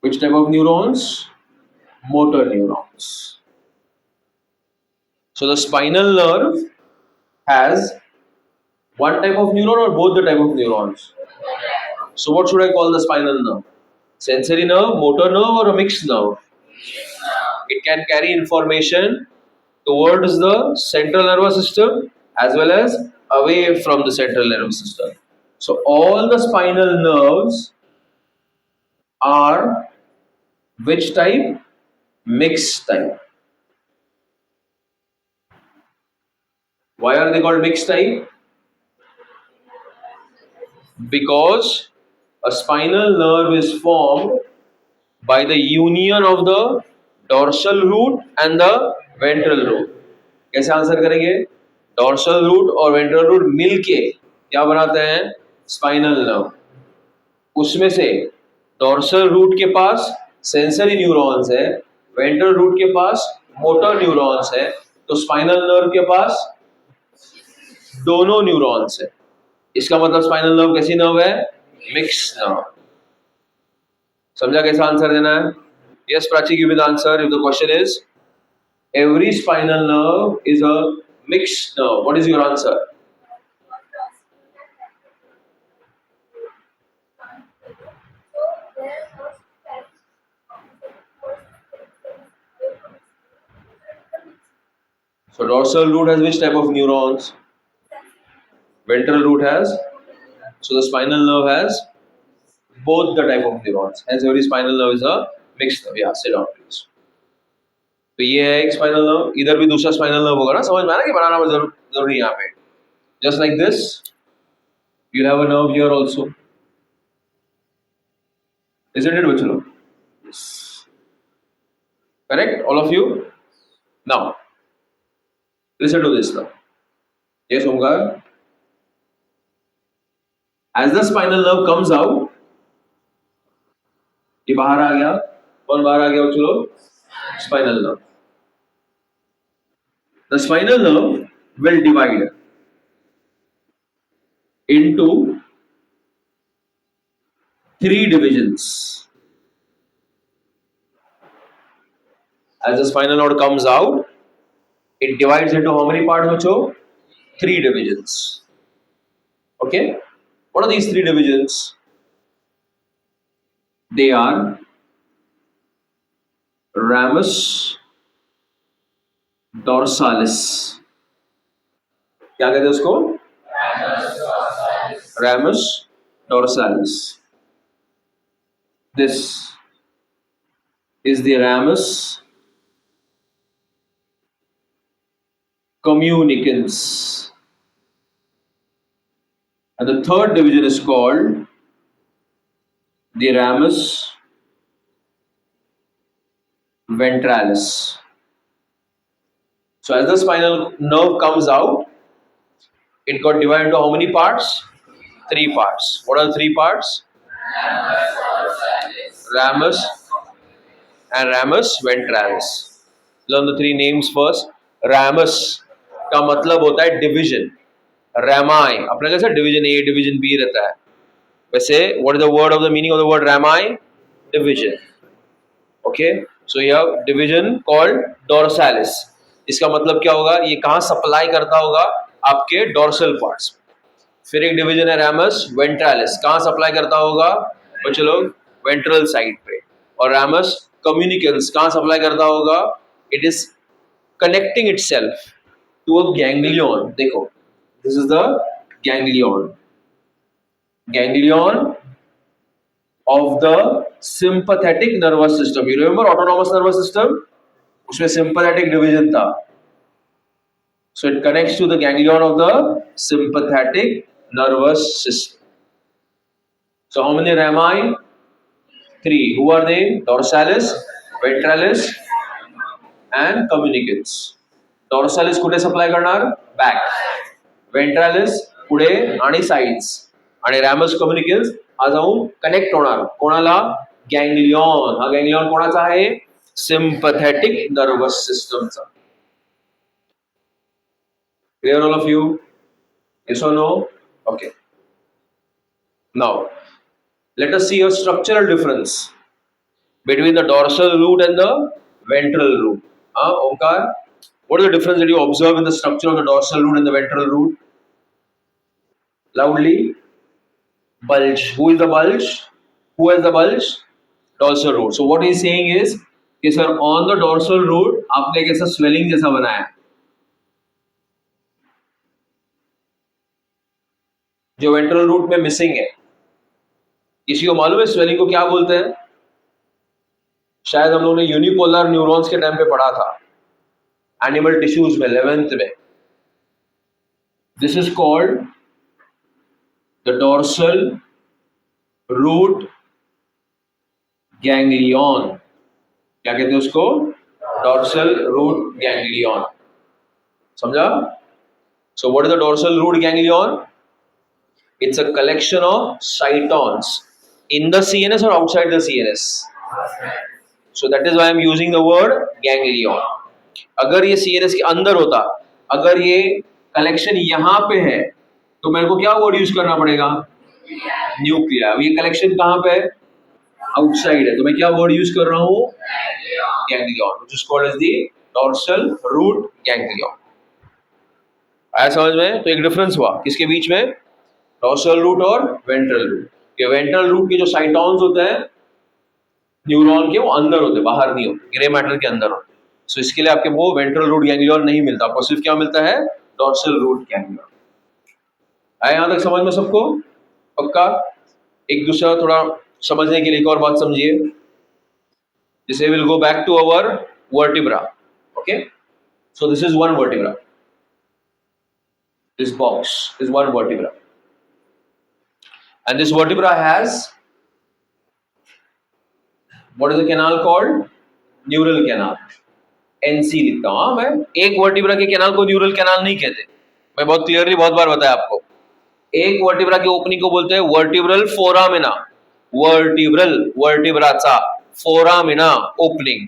which type of neurons? Motor neurons. So the spinal nerve has one type of neuron or both the type of neurons? So what should I call the spinal nerve? Sensory nerve, motor nerve, or a mixed nerve? It can carry information towards the central nervous system as well as away from the central nervous system. So all the spinal nerves are which type? Mixed type. Why are they called mixed type? Because a spinal nerve is formed by the union of the dorsal root and the ventral root. कैसे answer करेंगे? Dorsal root और ventral root मिलके क्या बनाते हैं? Spinal nerve. उसमें से dorsal root के पास सेंसरी न्यूरॉन्स है, वेंट्रल रूट के पास मोटर न्यूरॉन्स है, तो स्पाइनल नर्व के पास दोनों न्यूरॉन्स है. इसका मतलब स्पाइनल नर्व कैसी नर्व है? Mix nerve. समझा कैसा आंसर देना है? Yes, Prachi, give me the answer. If the question is, every spinal nerve is a mixed nerve. What is your answer? So dorsal root has which type of neurons? Ventral root has. So the spinal nerve has both the type of neurons. Hence every spinal nerve is a mixed nerve. Yeah, sit down please. तो ये है एक spinal nerve, इधर भी दूसरा spinal nerve होगा ना, समझ में आया कि बनाना जरूरी यहाँ पे. Just like this, you'll have a nerve here also. Isn't it, bachalo? Yes. Correct, all of you? Now, listen to this now. Yes, Omkar? As the spinal nerve comes out, ये बाहर आ गया, कौन बाहर आ गया चलो, spinal nerve. The spinal nerve will divide into three divisions. As the spinal cord comes out, it divides into how many parts, Macho? Three divisions. Okay? What are these three divisions? They are ramus dorsalis. क्या कहते हैं उसको? Ramus dorsalis. This is the ramus communicans. And the third division is called the ramus ventralis. So as the spinal nerve comes out, it got divided into how many parts? Three parts. What are the three parts? Ramus and ramus ventralis. Learn the three names first. Ramus का मतलब होता है division. Rami अपने कैसे division A division B रहता है, वैसे what is the word of the meaning of the word Rami? Division. Okay, so you have division called dorsalis. इसका मतलब क्या होगा, ये कहाँ सप्लाई करता होगा, आपके डोर्सल पार्ट्स. फिर एक डिवीजन है ramus ventralis, कहाँ सप्लाई करता होगा बच्चे लोग, वेंट्रल साइड पे. और ramus communicans कहाँ सप्लाई करता होगा, it is connecting itself to a ganglion. देखो, this is the ganglion, ganglion of the sympathetic nervous system. You remember autonomous nervous system? उसमें sympathetic division था. So it connects to the ganglion of the sympathetic nervous system. So how many rami? Three. Who are they? Dorsalis, ventralis, and communicants. Dorsalis कुठे supply करणार? Back. Ventralis पुढे आणि sides. आणि ramus communicants हा जाऊन connect होणार कोणाला, गँग्लियन. हा गँग्लियन कोणाचा आहे, सिंपथेटिक नर्वस सिस्टमचा. Clear all of you? Yes और no? Okay. Now let us see a structural difference between the dorsal root and the ventral root. Omkar, what is the difference that you observe in the structure of the dorsal root and the ventral root? Loudly. Bulge. Who is the bulge? Who has the bulge? Dorsal root. So what he is saying is कि sir on the dorsal root आपने एक ऐसा swelling जैसा बनाया जो ventral root में missing है. किसी को मालूम है swelling को क्या बोलते हैं? शायद हम लोगों ने यूनिपोलर न्यूरॉन्स के टाइम पे पढ़ा था एनिमल टिश्यूज में 11th में. This is called the dorsal root ganglion. क्या कहते हैं उसको? Dorsal root ganglion. समझा? So what is the dorsal root ganglion? It's a collection of cytons in the CNS और outside the CNS. So that is why I am using the word ganglion. अगर ये CNS के अंदर होता, अगर ये collection यहाँ पे है, तो मेरे को क्या वर्ड यूज करना पड़ेगा? न्यूक्लिया. अब ये कलेक्शन कहाँ पे है? आउटसाइड है, तो मैं क्या वर्ड यूज कर रहा हूँ? Ganglion, which is called as the dorsal root ganglion. आया समझ में? तो एक डिफरेंस हुआ किसके बीच में? डोर्सल रूट और वेंट्रल रूट. ये वेंट्रल रूट के जो साइटॉन्स होते हैं न्यूरॉन के, वो अंदर होते, बाहर नहीं होते, ग्रे मैटर के अंदर होते. सो इसके लिए आपके वो वेंट्रल रूट गैंग्लियन नहीं मिलता, आपको सिर्फ क्या मिलता है? Dorsal root ganglion. आए यहां तक समझ में सबको? पक्का? एक दूसरा थोड़ा समझने के लिए एक और बात समझिए. जैसे will go back to our vertebra. Okay, so this is one vertebra. This box is one vertebra and this vertebra has what is the canal called? Neural canal. NC लिखता हूँ. मैं एक वर्टिब्रा के कैनाल को neural canal नहीं कहते, मैं बहुत क्लियरली बहुत बार बताया आपको. एक वर्टिब्रा के ओपनिंग को बोलते हैं वर्टिब्रल फोरामिना. वर्टिब्रल वर्टिब्राचा फोरामिना ओपनिंग.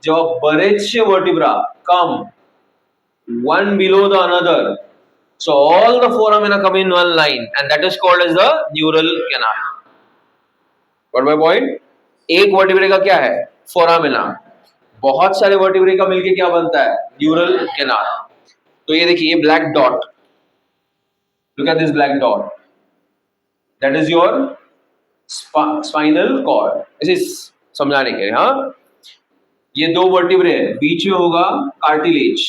जेव्हा बरेचसे vertebra come one below the another, so all the foramina come in one line and that is called as the neural canal. Got my point? एक vertebrae का क्या है? Foramina. बहुत सारे vertebrae का मिलके क्या बनता है? Neural canal. तो ये देखिए black dot. Look at this black dot. That is your spinal cord. इसे समझाने के लिए. हाँ, ये दो वर्टिब्रे हैं, बीच में होगा कार्टिलेज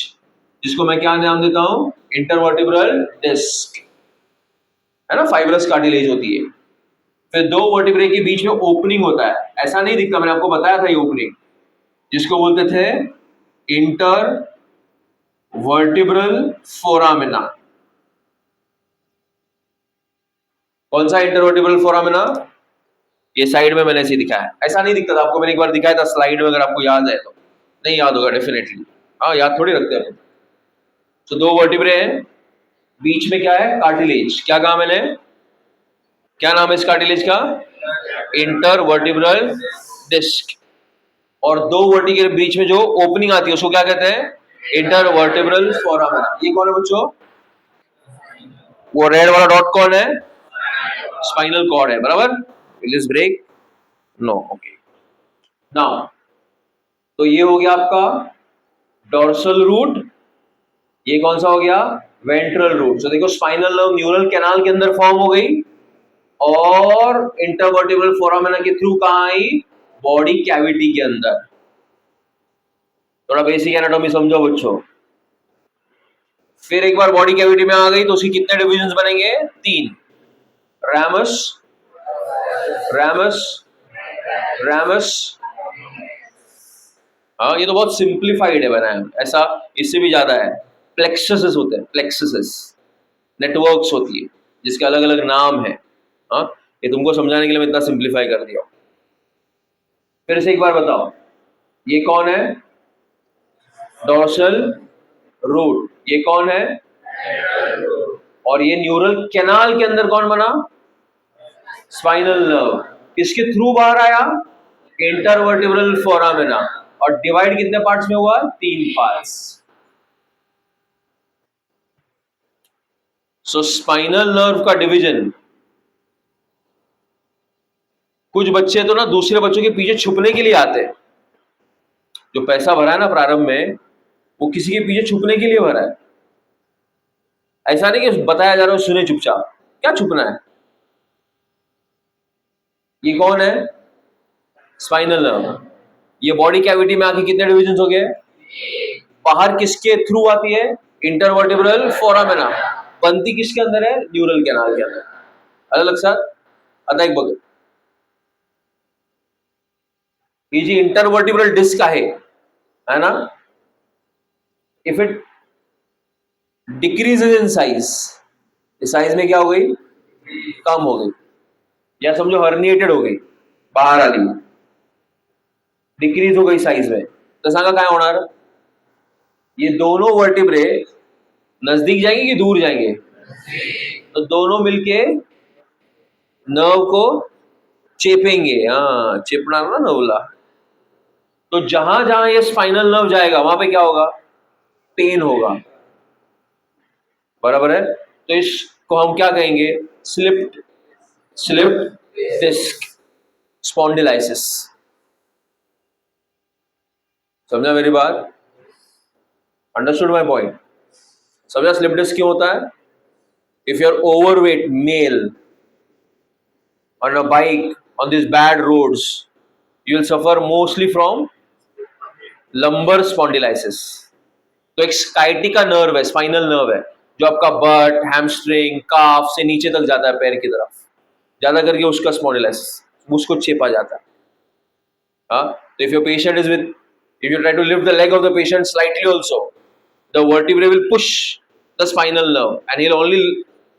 जिसको मैं क्या नाम देता हूं? इंटरवर्टिब्रल डिस्क, है ना. फाइब्रस कार्टिलेज होती है. फिर दो वर्टिब्रे के बीच में ओपनिंग होता है. ऐसा नहीं दिखता, मैंने आपको बताया था ये ओपनिंग, जिसको बोलते थे इंटर वर्टिब्रल फोरामिना. कौन सा इंटरवर्टिब्रल फोरामिना? ये साइड में मैंने ऐसे दिखाया है. ऐसा नहीं दिखता था आपको, मैंने एक बार दिखाया था स्लाइड में, अगर आपको याद है तो. नहीं याद होगा डेफिनेटली. हाँ, याद थोड़ी रखते हैं. तो दो वर्टिब्रे हैं, बीच में क्या है? कार्टिलेज. क्या कहा मैंने? क्या नाम है इस कार्टिलेज का? Intervertebral disc. और दो वर्टिब्रे के बीच में जो ओपनिंग आती है उसको क्या कहते हैं? Intervertebral foramina. ये कौन है बच्चों? वो रेड वाला डॉट कौन है? स्पाइनल कॉर्ड है. बराबर. Will this break? No. Okay. Now तो ये हो गया आपका डॉर्सल रूट. ये कौन सा हो गया? Ventral root. तो देखो स्पाइनल नर्व न्यूरल कैनाल के अंदर फॉर्म हो गई और इंटरवर्टिब्रल फोरामिना के थ्रू कहां आई? बॉडी कैविटी के अंदर. थोड़ा बेसिक एनाटॉमी समझो बच्चों. फिर एक बार बॉडी कैविटी में आ गई तो उसकी कितने डिविजन्स बनेंगे? 3. Ramus, ramus, ramus. हाँ, ये तो बहुत सिंप्लीफाइड है बनाया, ऐसा इससे भी ज्यादा है. प्लेक्सस होते हैं, प्लेक्सस नेटवर्क्स होती है जिसके अलग अलग नाम है. हाँ, ये तुमको समझाने के लिए मैं इतना सिंप्लीफाई कर दिया. फिर से एक बार बताओ, ये कौन है? Dorsal root. ये कौन है? और ये न्यूरल कैनाल के अंदर कौन बना? Spinal nerve. किसके थ्रू बाहर आया? Intervertebral foramina. और डिवाइड कितने पार्ट्स में हुआ? 3 पार्ट्स. सो स्पाइनल नर्व का डिवीजन, कुछ बच्चे तो ना दूसरे बच्चों के पीछे छुपने के लिए आते हैं. जो पैसा भरा है ना प्रारंभ में, वो किसी के पीछे छुपने के लिए भरा है. ऐसा नहीं कि बताया जा रहा है सुने चुपचाप. क्या छुपना है? ये कौन है? Spinal nerve. ये बॉडी कैविटी में आके कितने डिविजन्स हो गए? बाहर किसके थ्रू आती है? Intervertebral foramina. बनती किसके अंदर है? न्यूरल कैनाल के अंदर. अलग लक्षात. आता एक बघ, ही जी इंटरवर्टिब्रल डिस्क है ना. If it decreases in size, size में क्या हो गई? कम हो गई. या समझो हर्निएटेड हो गई, बाहर आली, डिक्रीज हो गई साइज में. तर सांगा काय होणार? ये दोनों वर्टिब्रे नजदीक जाएंगे कि दूर जाएंगे? तो दोनों मिलके नर्व को चेपेंगे. हाँ, चेपना ना नर्वला. तो जहां जहां ये स्पाइनल नर्व जाएगा वहां पे क्या होगा? पेन होगा. बराबर है. तो इसको हम क्या कहेंगे? Slipped disc spondylosis. समझा मेरी बात? Understood my point? समझा स्लिप डिस्क क्यों होता है? If you are overweight male on a bike on these bad roads, you will suffer mostly from lumbar spondylitis. तो एक स्काइटिका नर्व है, स्पाइनल नर्व है, जो आपका बट, हैमस्ट्रिंग, काफ से नीचे तक जाता है पैर की तरफ, ज्यादा करके उसका स्पॉन्डिलाइसिस, उसको चेपा जाता है. हाँ, तो if your patient is with, if you try to lift the leg of the patient slightly also, the vertebrae will push the spinal nerve and he'll only.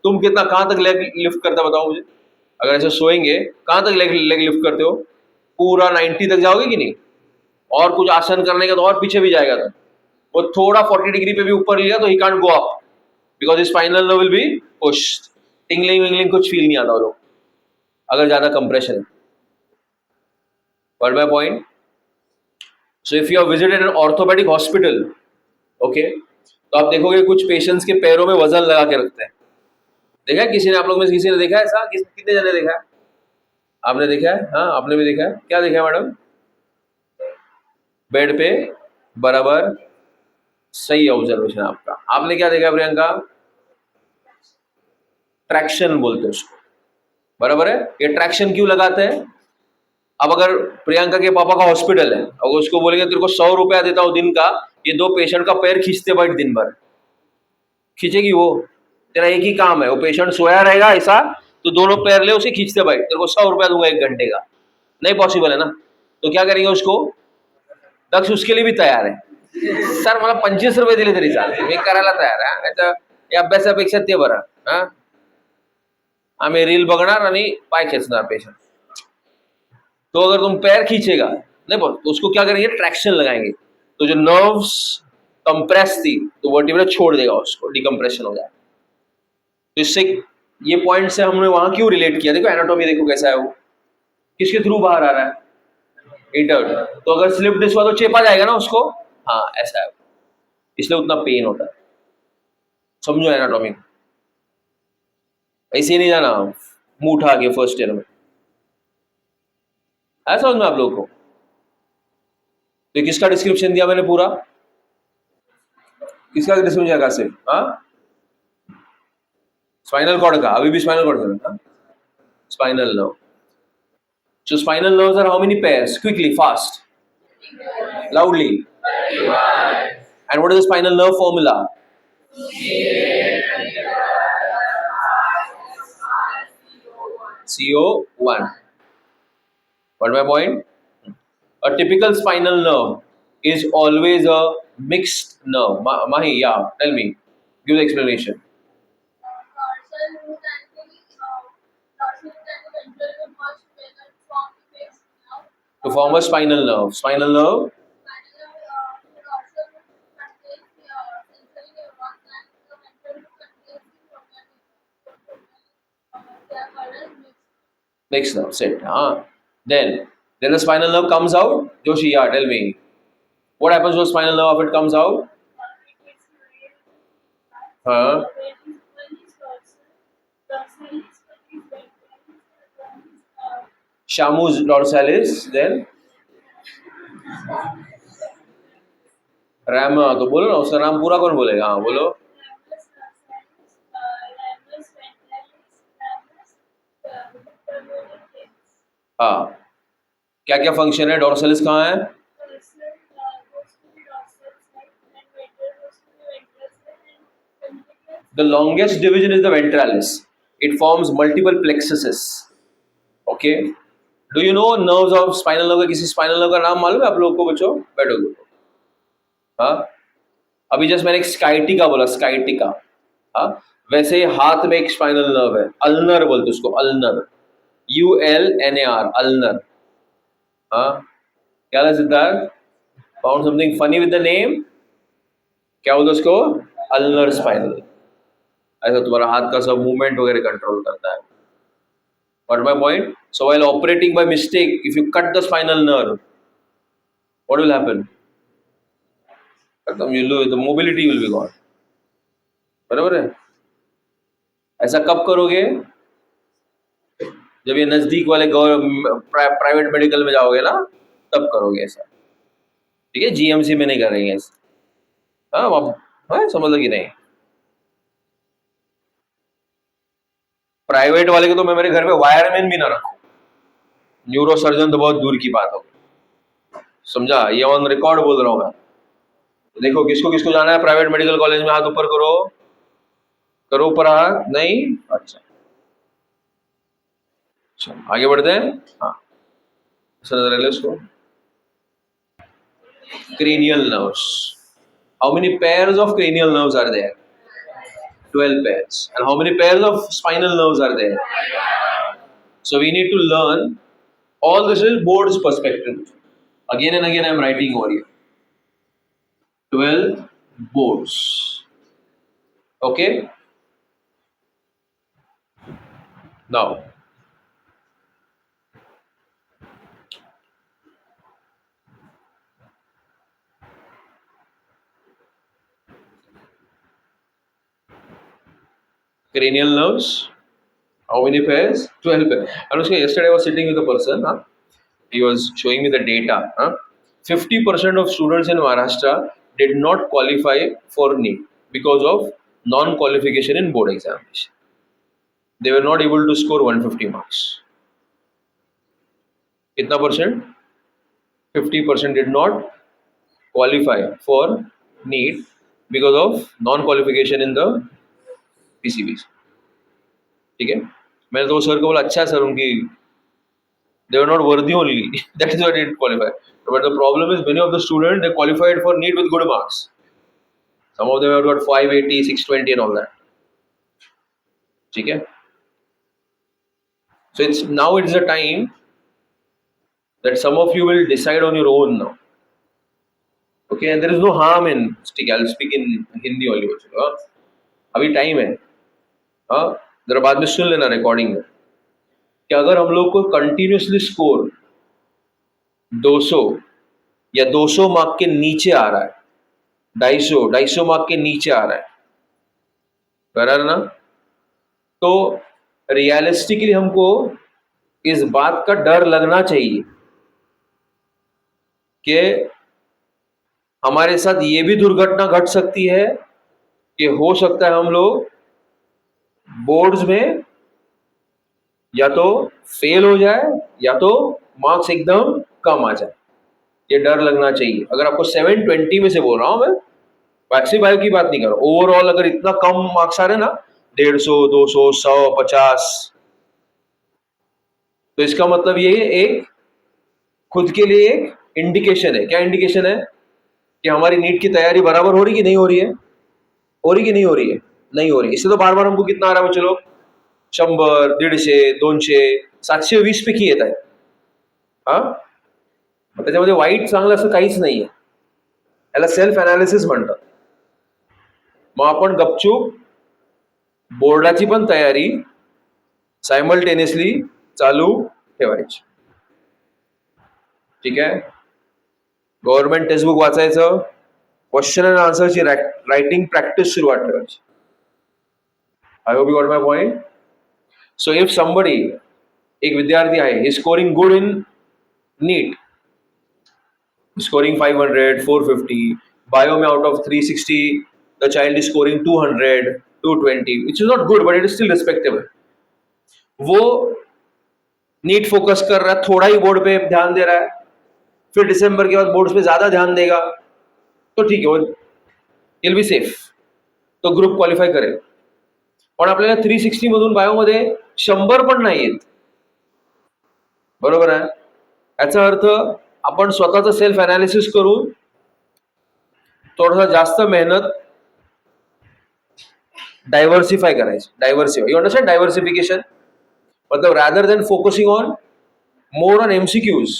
तुम कितना कहां तक लेग लिफ्ट करता बताओ मुझे? अगर ऐसे सोएंगे कहां तक लेग लिफ्ट करते हो? पूरा 90 तक जाओगे कि नहीं? और कुछ आसन करने का तो और पीछे भी जाएगा. तो वो थोड़ा 40 डिग्री पे भी ऊपर लिया तो he can't go up because spinal nerve will be pushed. Tingling wingling कुछ फील नहीं आता वो लोग अगर ज्यादा कंप्रेशन है. What my point? So if you have visited an orthopedic hospital, okay, तो आप देखोगे कुछ पेशेंट्स के पैरों में वजन लगा के रखते हैं. देखा है किसी ने, आप लोग में से किसी ने देखा है ऐसा? कितने जने देखा है? आपने देखा है? हाँ, आपने भी देखा है. क्या देखा है मैडम? बेड पे बराबर. सही ऑब्जर्वेशन आपका. आपने क्या देखा प्रियंका? ट्रैक्शन बोलते हैं उसको. बराबर है. ये ट्रैक्शन क्यों लगाते हैं? अब अगर प्रियंका के पापा का हॉस्पिटल है, अगर उसको बोलेंगे तेरे को 100 रुपया देता हूँ दिन का, ये 2 पेशेंट का पैर खींचते बैठ दिन भर, खींचेगी वो? तेरा एक ही काम है, वो पेशेंट सोया रहेगा ऐसा, तो दोनों पैर ले उसे खींचते बैठ, तेरे को 100 रुपया दूंगा 1 घंटे का. नहीं पॉसिबल है ना. तो क्या करेंगे उसको? दक्ष उसके लिए भी तयार है. सर मला 25 रुपये दिले तरी चालते, मी करायला तयार आहे. नाहीतर या अभ्यासापेक्षा ते बरं. हा, आम्ही रील बघणार आणि पाय खेचणार पेशेंट. तो अगर तुम पैर खींचेगा, नहीं बोल, तो उसको क्या करेंगे? ट्रैक्शन लगाएंगे. तो जो नर्व्स कंप्रेस थी, तो वर्टिब्रा छोड़ देगा उसको, डिकम्प्रेशन हो जाए. तो इससे ये पॉइंट से हमने वहां क्यों रिलेट किया? देखो एनाटॉमी, देखो कैसा है वो, किसके थ्रू बाहर आ रहा है? इंटर्न. तो अगर स्लिप डिस्क हुआ तो चेपा जाएगा ना उसको. हाँ, ऐसा है, इसलिए उतना पेन होता है. समझो एनाटॉमी. ऐसे ही नहीं जाना मुंह उठा के फर्स्ट ईयर में. ऐसा समझ में आप लोगों को? तो किसका डिस्क्रिप्शन दिया मैंने पूरा? किसका डिस्क्रिप्शन दिया? कैसे? हाँ, स्पाइनल कॉर्ड का. अभी भी स्पाइनल कॉर्ड का. Spinal nerve. So spinal nerves are how many pairs? Quickly, fast, loudly. And what is the spinal nerve formula? CO1. What my point? A typical spinal nerve is always a mixed nerve. Mahi, yeah, tell me. Give the explanation. To form a spinal nerve. Spinal nerve. Mixed nerve. Sit. Then the spinal nerve comes out. Joshi, yeah, tell me. What happens to the spinal nerve if it comes out? Huh? Shamus dorsalis. Then Rama. तो बोलो ना, उसका नाम पूरा कौन बोलेगा? हाँ बोलो. हाँ, क्या क्या फंक्शन है? डोर्सलिस कहाँ है? The longest division is the ventralis. It forms multiple plexuses. Okay. Do you know nerves of spinal nerve? किसी spinal nerve का नाम मालूम है आप लोगों को बच्चों? बैठो. हाँ, अभी जस्ट मैंने एक स्काइटिका बोला, स्काइटिका. हाँ, वैसे हाथ में एक स्पाइनल नर्व है, अल्नर बोलते उसको. Ulnar, ULNAR, ulnar. हाँ, क्या है Siddharth? Found something funny with the name. क्या बोलते उसको? Ulnar spinal. ऐसा तुम्हारा हाथ का सब मूवमेंट वगैरह कंट्रोल करता है. What my point? So while operating by mistake, if you cut the spinal nerve, what will happen? You lose, the mobility will be gone. बराबर है. ऐसा कब करोगे? जब ये नजदीक वाले प्राइवेट मेडिकल में जाओगे ना, तब करोगे ऐसा. ठीक है, GMC में नहीं करेंगे ऐसा. हाँ, समझ लगी नहीं? प्राइवेट वाले को तो मैं मेरे घर पे वायरमैन भी ना रखूं. न्यूरो सर्जन तो बहुत दूर की बात होगी. समझा? ये ऑन रिकॉर्ड बोल रहा हूं मैं. देखो किसको किसको जाना है प्राइवेट मेडिकल कॉलेज में? हाथ ऊपर करो. करो ऊपर हाथ. नहीं? अच्छा, आगे बढ़ते हैं. हाँ, नजर ले उसको. Cranial nerves. How many pairs of cranial nerves are there? 12 pairs. And how many pairs of spinal nerves are there? So we need to learn. All this is board's perspective. Again and again I am writing over here. 12 boards. Okay? Now, Cranial nerves. How many pairs? 12 pairs. Anushka, yesterday I was sitting with a person. Huh? He was showing me the data. Huh? 50% of students in Maharashtra did not qualify for NEET because of non-qualification in board examination. They were not able to score 150 marks. Kitna percent? 50% did not qualify for NEET because of non-qualification in the PCBs. ठीक है मैंने तो sir को बोला अच्छा sir उनकी they were not worthy only. That is why they didn't qualify. But the problem is many of the students they qualified for NEET with good marks. Some of them have got 580, 620 and all that. Okay? So it's a time that some of you will decide on your own now. Okay, and there is no harm in I'll speak in Hindi only also. अभी time है हाँ जरा बाद में सुन लेना recording में कि अगर हम लोग को कंटिन्यूसली स्कोर 200 या 200 मार्क के नीचे आ रहा है 250 मार्क के नीचे आ रहा है बराबर ना तो रियलिस्टिकली हमको इस बात का डर लगना चाहिए कि हमारे साथ ये भी दुर्घटना घट सकती है कि हो सकता है हम लोग बोर्ड्स में या तो फेल हो जाए या तो मार्क्स एकदम कम आ जाए ये डर लगना चाहिए अगर आपको 720 में से बोल रहा हूं मैं वैक्सी बायो की बात नहीं कर रहा ओवरऑल अगर इतना कम मार्क्स आ रहे ना 150 200 100 50 तो इसका मतलब ये एक खुद के लिए एक इंडिकेशन है क्या इंडिकेशन है कि हमारी नीट की तैयारी बराबर हो रही कि नहीं हो रही है हो रही कि नहीं हो रही है नहीं हो रही इससे तो बार बार हमको कितना आ रहा है बच्चे लोग 100 150 200 720 पैकी येत आहे हा मग त्याच्यामध्ये वाईट चांगलं असं काहीच नाहीये याला सेल्फ अनालिसिस म्हणतात मग आपण गपचूप बोर्डाची पण तयारी सायमल्टेनियसली चालू ठेवायची ठीक आहे गव्हर्नमेंट टेक्स्टबुक वाचायचं क्वेश्चन अँड आन्सरची रायटिंग प्रॅक्टिस सुरुवात ठेवायची I hope you got my point so if somebody एक विद्यार्थी आहे he scoring good in NEET scoring 500 450 bio में out of 360 the child is scoring 200 220 which is not good but it is still respectable वो NEET focus कर रहा है थोड़ा ही board पे ध्यान दे रहा है फिर दिसंबर के बाद बोर्ड्स पे ज्यादा ध्यान देगा तो ठीक है वो विल बी सेफ तो ग्रुप क्वालिफाय करेल पण आपल्याला 360 मधून बायोमध्ये 100 पण नाही येत बरोबर आहे याचा अर्थ आपण स्वतःचं सेल्फ अनालिसिस करून थोडासा जास्त मेहनत डायव्हर्सिफाय करायची डायव्हर्सिफाय यू अंडरस्टँड डायव्हर्सिफिकेशन मतलब rather than focusing on more on MCQs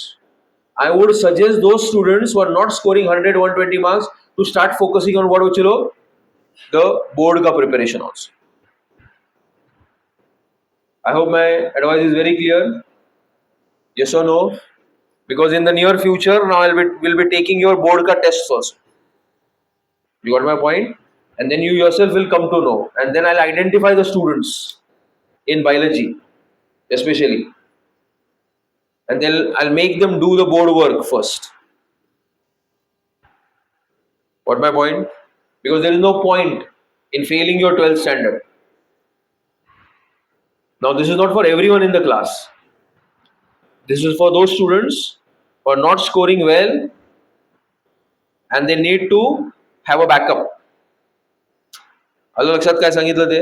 I would suggest those students who are not scoring 100 120 marks to start focusing on what बच्चे लोग the board का preparation also I hope my advice is very clear yes or no because in the near future now will be taking your board ka tests also you got my point and then you yourself will come to know and then I'll identify the students in biology especially and then I'll make them do the board work first what my point because there is no point in failing your 12th standard now this is not for everyone in the class this is for those students who are not scoring well and they need to have a backup आलं लक्षात काय सांगितलं ते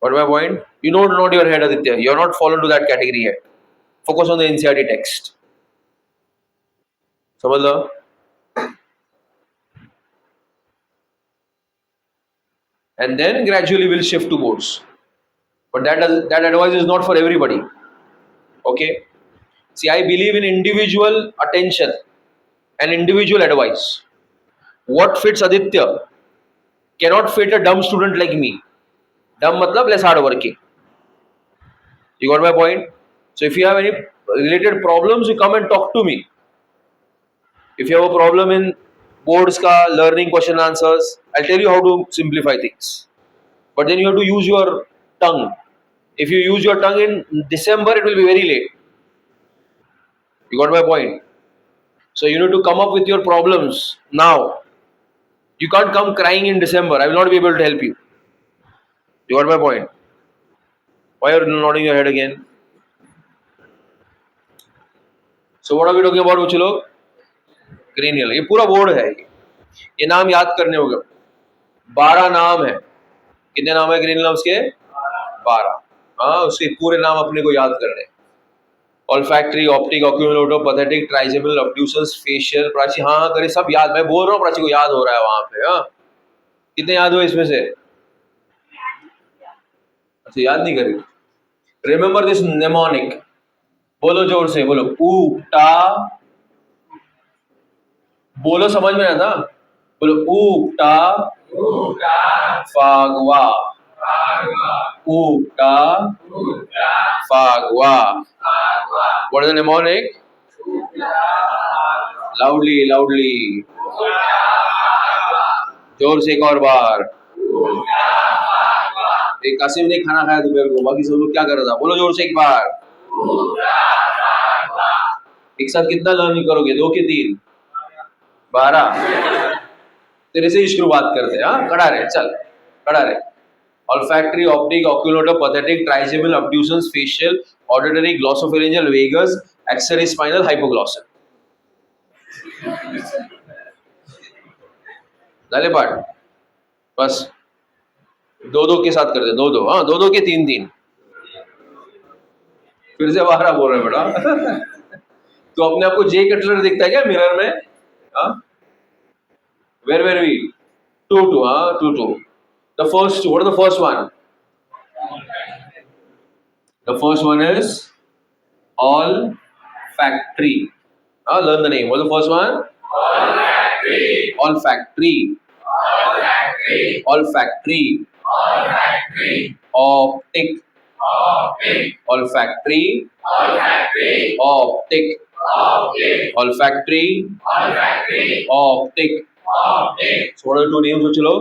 what my point you don't nod your head Aditya you are not fallen to that category yet focus on the NCERT text समजलं and then gradually we'll shift to boards but that advice is not for everybody okay see I believe in individual attention and individual advice what fits Aditya cannot fit a dumb student like me dumb matlab less hard working you got my point so if you have any related problems you come and talk to me if you have a problem in boards ka learning question answers I'll tell you how to simplify things But then you have to use your tongue. If you use your tongue in December, it will be very late. You got my point? So you need to come up with your problems now. You can't come crying in December. I will not be able to help you. You got my point? Why are you nodding your head again? So what are we talking about, बच्चे लोग? Cranial. ये पूरा board है. ये नाम याद करने होंगे. 12 नाम है. कितने नाम है क्रेनियल उसके? 12. हाँ, उसके पूरे नाम अपने को याद करने. Olfactory, optic, oculomotor, pathetic, trigeminal, abducens, facial. Prachi हाँ हाँ करे, सब याद. मैं बोल रहा हूँ प्राची को याद हो रहा है वहां पे. हाँ, कितने याद हुए इसमें से? अच्छा, याद नहीं करेगी. Remember this mnemonic. बोलो जोर से, बोलो ऊ टा. बोलो, समझ में आया था? बोलो ऊ टा फागवा. ऊ टा फागवा. What is the mnemonic? Loudly, loudly. जोर से एक और बार. एक कासिम ने खाना खाया दोपहर को, बाकी सब लोग क्या कर रहा था? बोलो जोर से एक बार. एक साथ कितना लर्न करोगे? 2 के 3? 12. तेरे से ही शुरुआत करते हैं. हाँ, खड़ा रहे, चल खड़ा रहे. Olfactory, optic, oculomotor, pathetic, trigeminal, obtrusions, facial, auditory, glossopharyngeal, vagus, axillary spinal, hypoglossal. डाले पार्ट. बस 2-2 के साथ करते. 2-2. हाँ, 2-2 के 3-3. फिर से 12 बोल रहे बेटा. तो अपने आप को जे कटलर दिखता है क्या मिरर में? हाँ, where were we? 2-2. हाँ, 2-2. The first, what is the first one? The first one is olfactory. Learn the name. What is the first one? Olfactory. Olfactory. Olfactory. Olfactory. Olfactory. Optic. Optic. Olfactory. Olfactory. Optic. Optic. Olfactory. Olfactory. Optic. Optic. So what are the 2 names, बच्चे लोग?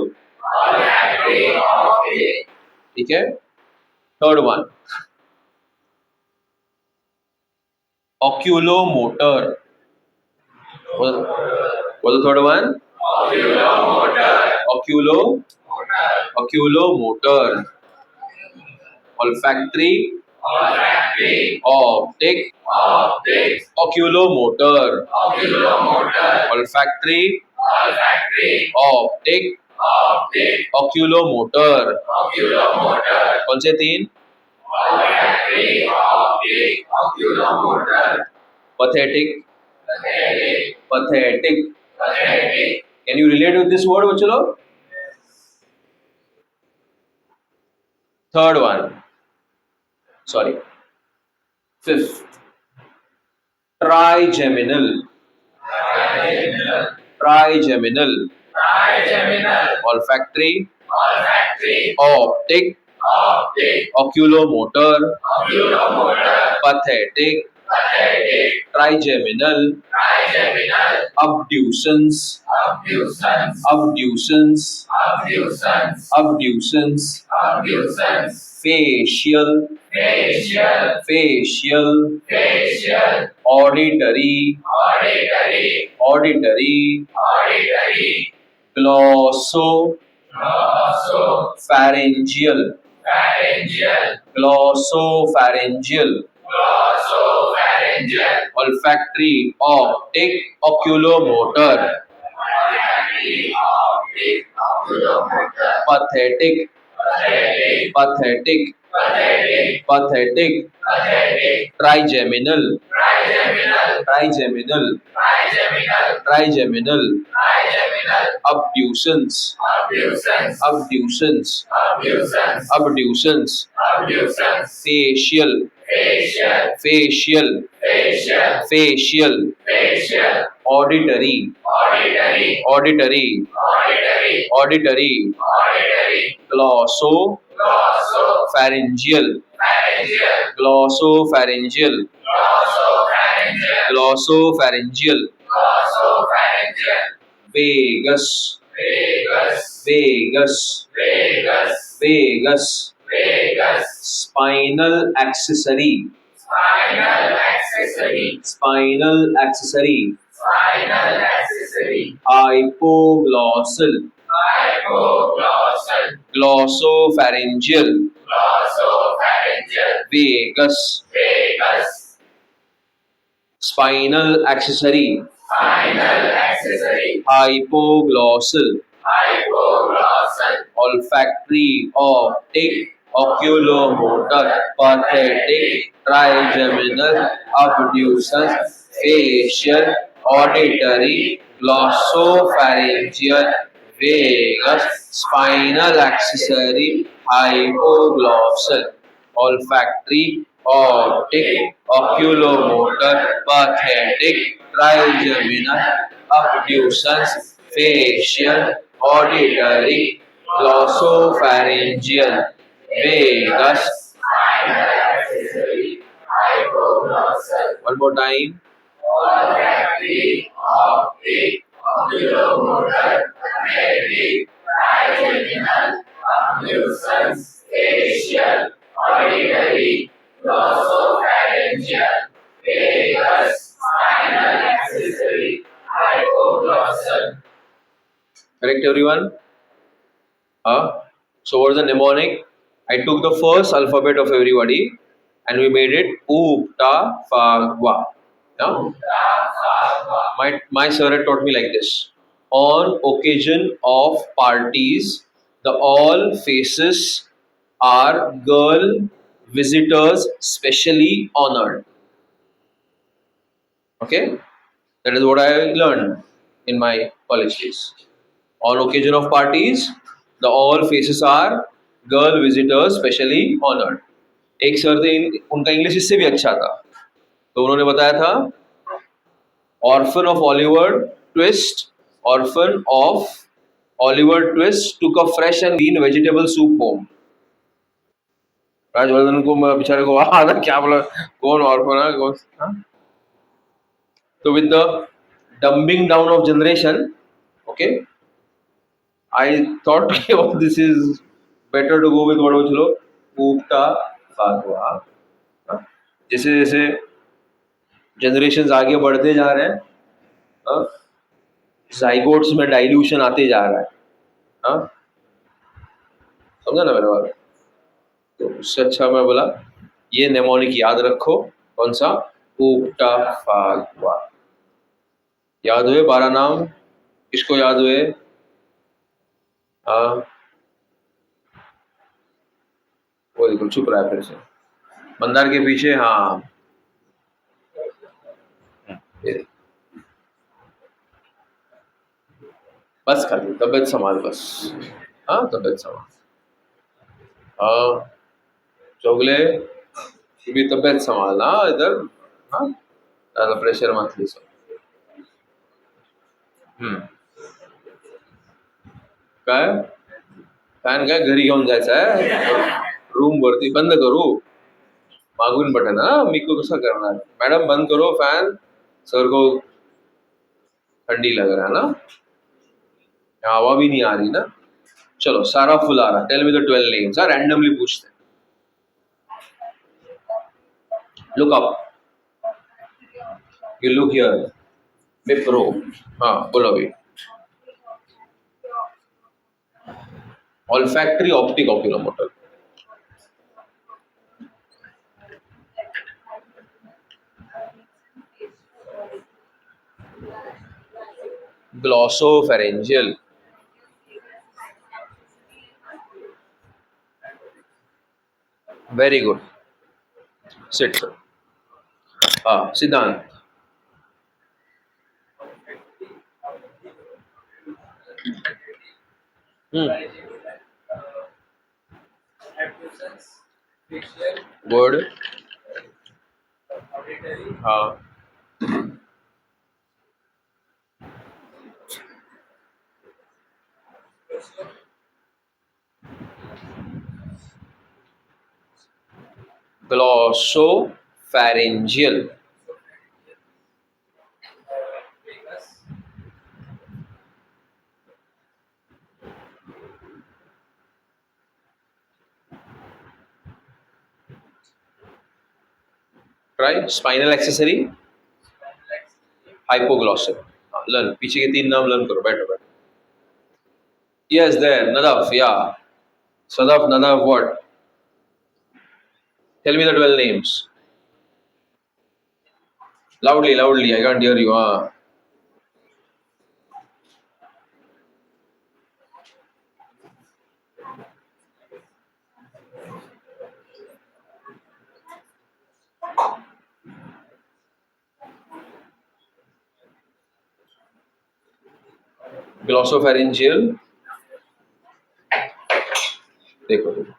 ठीक है. Third one oculomotor. What's the third one? Oculomotor. Olfactory, optic, oculomotor. Olfactory, optic, oculomotor. कौन से 3? Pathetic. Pathetic. Can you relate with this word, बच्चों लोग? Third one. Sorry. Fifth. Trigeminal. Trigeminal. Olfactory. Optic. Oculomotor. Pathetic. Trigeminal. Abducens. Facial. Auditory. Glossopharyngeal. Olfactory, optic, oculomotor. Pathetic. Trigeminal. Abducens. Facial. Auditory. Glossopharyngeal. Vagus. Vagus. Spinal accessory. Spinal accessory. Hypoglossal. Glossopharyngeal. Vagus. Spinal accessory. Hypoglossal. Olfactory, optic, oculomotor, pathetic, trigeminal, abducens, facial, auditory, glossopharyngeal, vagus, spinal accessory, hypoglossal, olfactory, optic, oculomotor, pathetic, trigeminal, abducens, facial, auditory, glossopharyngeal, vagus. One more time. Correct, everyone? So, what is the mnemonic? I took the first alphabet of everybody and we made it oop, ta, fa, gua. Yeah? My sir had taught me like this. On occasion of parties, the all faces are girl visitors specially honored. Okay? That is what I learned in my college days. On occasion of parties, the all faces are girl visitors specially honored. एक sir थे उनका English इससे भी अच्छा था तो उन्होंने बताया था orphan of Oliver twist orphan of Oliver twist took a fresh and green vegetable soup home Rajvardhan को बेचारे को आधा क्या बोला कौन ऑर्फन है कौन हाँ? तो with the dumbing down of generation okay I thought oh, this is better to go with what was लो ऊपटा फागवा हाँ? जैसे जैसे जनरेशन आगे बढ़ते जा रहे हैं जाइगोट्स में डाइल्यूशन आते जा रहा है हाँ? समझा ना मेरे बात तो उससे अच्छा मैं बोला ये नेमोनिक याद रखो कौन सा ऊपटा फागवा याद हुए 12 नाम किसको याद हुए हाँ वो देखो चुप रहा है फिर से मंदार के पीछे हाँ ये देखो। बस खाली तबीयत संभाल बस हाँ तबीयत संभाल हाँ चौगले तू भी तबीयत संभालना इधर हाँ ज़्यादा प्रेशर मत ली सब काय फॅन काय घरी घेऊन जायचा आहे रूम वरती बंद करू मागून बटन हाँ मी को कसं करणार मैडम बंद करो फैन सर को ठंडी लग रहा है ना हवा भी नहीं आ रही ना चलो सारा फुल आ रहा टेल मी द 12 नेम्स हाँ रैंडमली पूछते look up you look here Wipro हाँ बोलो अभी olfactory optic oculomotor glossopharyngeal very good sit sir Siddhant good हाँ glossopharyngeal Try spinal accessory, hypoglossal. Learn. पीछे के तीन नाम learn करो. बैठो बैठो. Yes, there. Nadav. Yeah. Sadaf, Nadav. What? Tell me the 12 names. Loudly, loudly. I can't hear you. Glossopharyngeal. देखो देखो.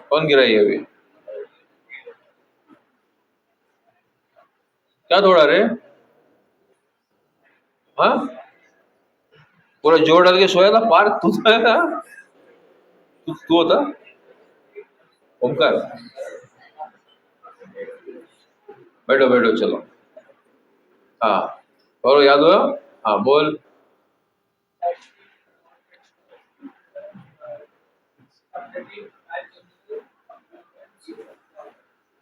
कौन गिरा ये अभी? क्या दौड़ा रे? हाँ? पूरा जोर डाल के सोया था. पार्क तू था? तू होता? ओमकार. बैठो बैठो चलो. हाँ. और याद हुआ? हाँ बोल.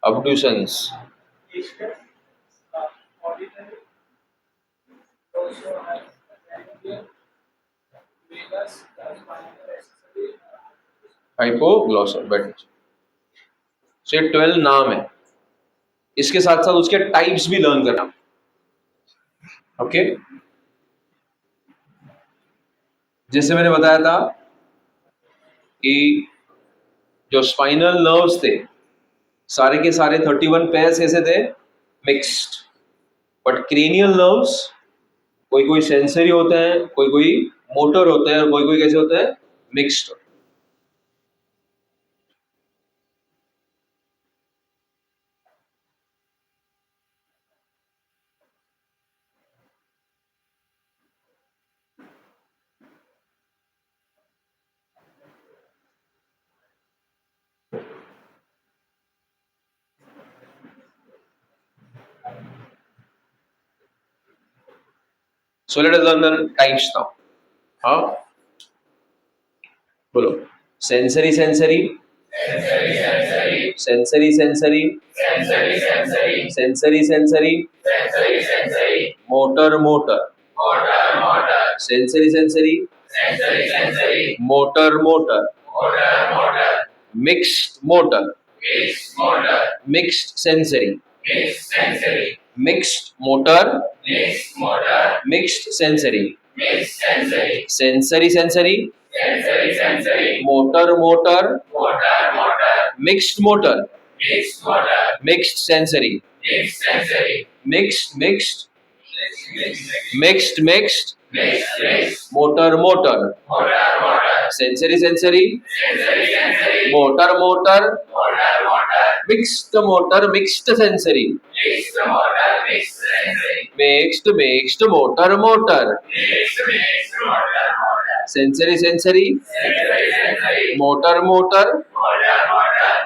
Abductions. हाइपोग्लॉसल. बैठो. सो ये 12 नाम है. इसके साथ साथ उसके टाइप्स भी लर्न करना. ओके. जैसे मैंने बताया था कि जो स्पाइनल नर्व्स थे सारे के सारे 31 पेयर्स कैसे थे? मिक्स्ड. बट क्रेनियल नर्व्स कोई कोई सेंसरी होते हैं, कोई कोई मोटर होते हैं, और कोई कोई कैसे होते हैं? Mixed. So let us learn the types now. हाँ बोलो. Sensory sensory, sensory sensory, sensory sensory, motor motor, sensory sensory, motor motor, mixed motor, mixed sensory, mixed motor, mixed sensory, sensory sensory, motor motor, mixed motor, mixed sensory, mixed mixed motor motor, sensory sensory, motor motor, mixed motor, mixed sensory, mixed motor motor, sensory sensory, motor motor,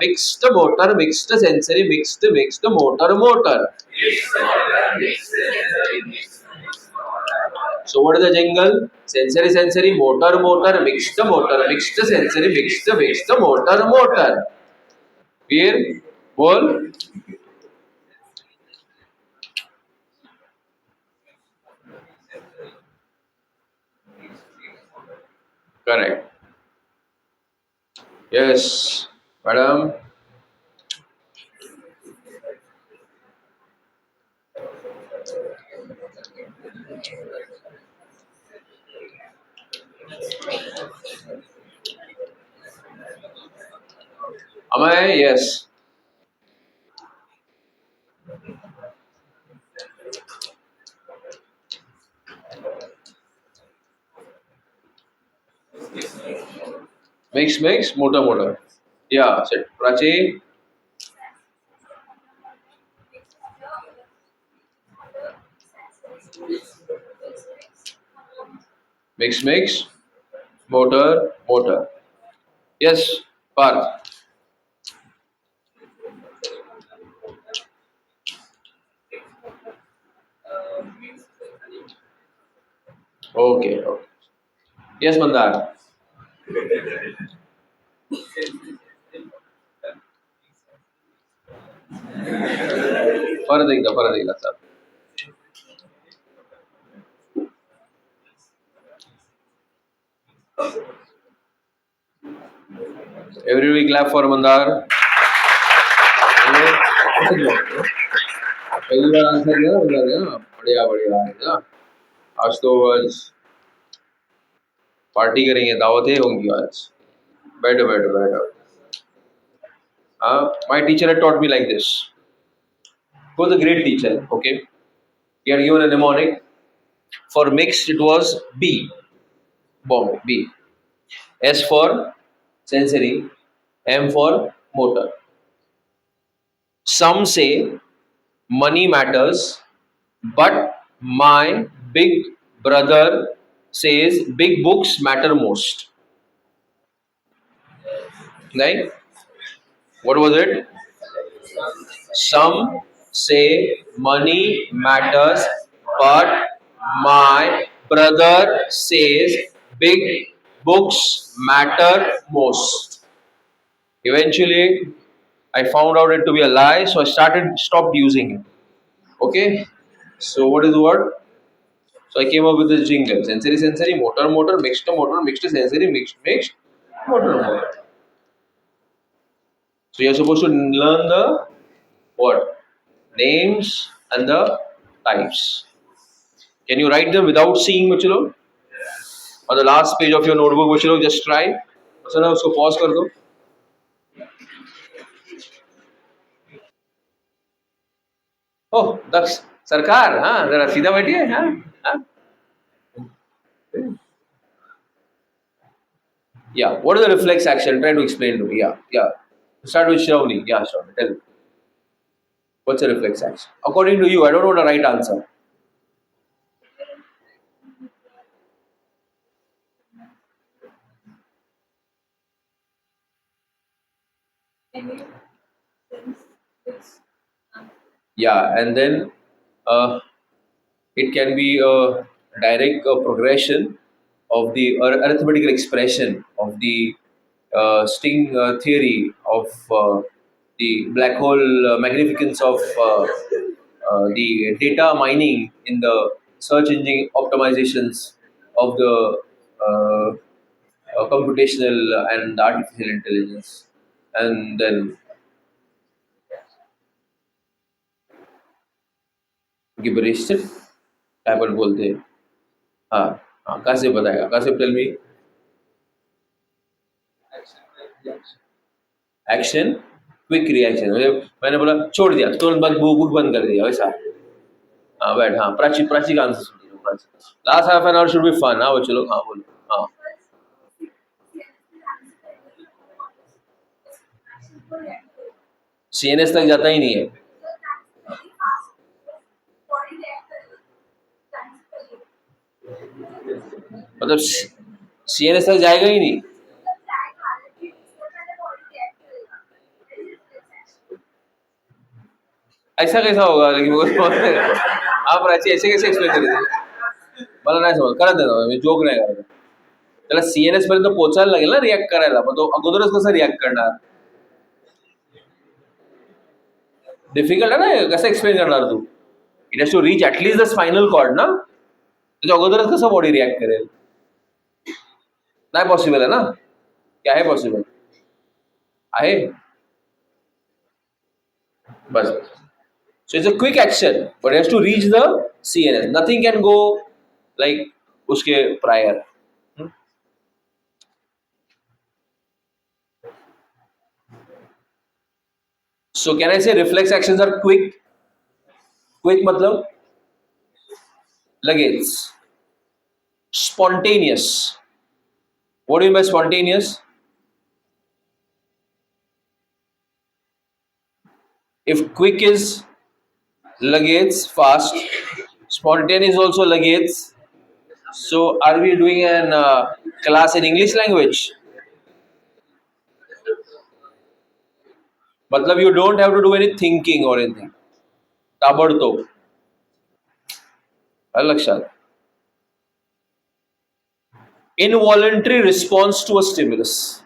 mixed motor, mixed sensory, mixed motor motor. So what is the jingle? Sensory sensory, motor motor, mixed sensory, mixed motor motor. Clear? Bol. Correct. Yes, madam. Am I? Yes. Mix, motor motor. Yeah, set. Prachi. Mix, motor. Yes, Parth. Okay. Yes, Mandar. परत एकदा sir. Everybody clap for Mandar. पहली बार answer दिया ना बंदा ने ना, बढ़िया बढ़िया है ना. आज तो आज पार्टी करेंगे, दावतें होंगी आज. बैठो बैठो बैठो. My teacher had taught me like this. He was a great teacher. Okay, he had given a mnemonic. For mixed, it was B. Bomb B. S for sensory. M for motor. Some say money matters, but my big brother says big books matter most. Right? What was it? Some say money matters, but my brother says big books matter most. Eventually, I found out it to be a lie, so I stopped using it. Okay, so what is the word? So I came up with this jingle: sensory, sensory, motor, motor, motor, mixed, sensory, mixed, motor, motor. So you're supposed to learn the what? Names and the types. Can you write them without seeing Bachelo? On the last page of your notebook, Bachelo, just try. So now उसको pause कर दो. ओह दक्ष सरकार हाँ जरा सीधा बैठिए हाँ हाँ. Yeah, what is the reflex action? Try to explain to me. Yeah. Start with Shravani. Yeah, Shravani, tell me. What's a reflex action? According to you, I don't know the right answer. Yeah, and then uh, it can be a direct progression of the arithmetical expression of the sting theory of the black hole magnificence of the data mining in the search engine optimizations of the computational and artificial intelligence. And then गिबरिश क्या पर बोलते हैं. हाँ हाँ कैसे बताएगा कैसे tell me. Action quick reaction. मैंने बोला छोड़ दिया तुरंत बंद बुक बंद कर दिया वैसा. हाँ बैठ हाँ प्राची प्राची का आंसर सुनिए. Prachi last half an hour should be fun. हाँ वो चलो हाँ बोलो हाँ. सीएनएस तक जाता ही नहीं है. मतलब सीएनएस तक जाएगा ही नहीं. ऐसा कैसा होगा लेकिन वो आप प्राची ऐसे कैसे एक्सप्लेन करेल. मला नाही समज करत आहे मी जोक नाही करत. त्याला सीएनएस पर्यंत पोहोचायला लागेल ना रिॲक्ट करायला. मग तो अगोदरच कसं रिॲक्ट करणार. डिफिकल्ट आहे ना कसं एक्सप्लेन करणार तू. It has to reach at least the spinal cord ना. त्याच्या अगोदरच कसं बॉडी रिॲक्ट करेल. नाही पॉसिबल आहे ना. क्या आहे पॉसिबल आहे बस. So it's a quick action, but it has to reach the CNS. Nothing can go like uske prior. So can I say reflex actions are quick? Quick matlab लगेच. Spontaneous. What do you mean by spontaneous? If quick is लगेच fast, spontaneous also लगेच. So are we doing an class in English language? मतलब you don't have to do any thinking or anything. ताबडतोब. लक्षात. Involuntary response to a stimulus.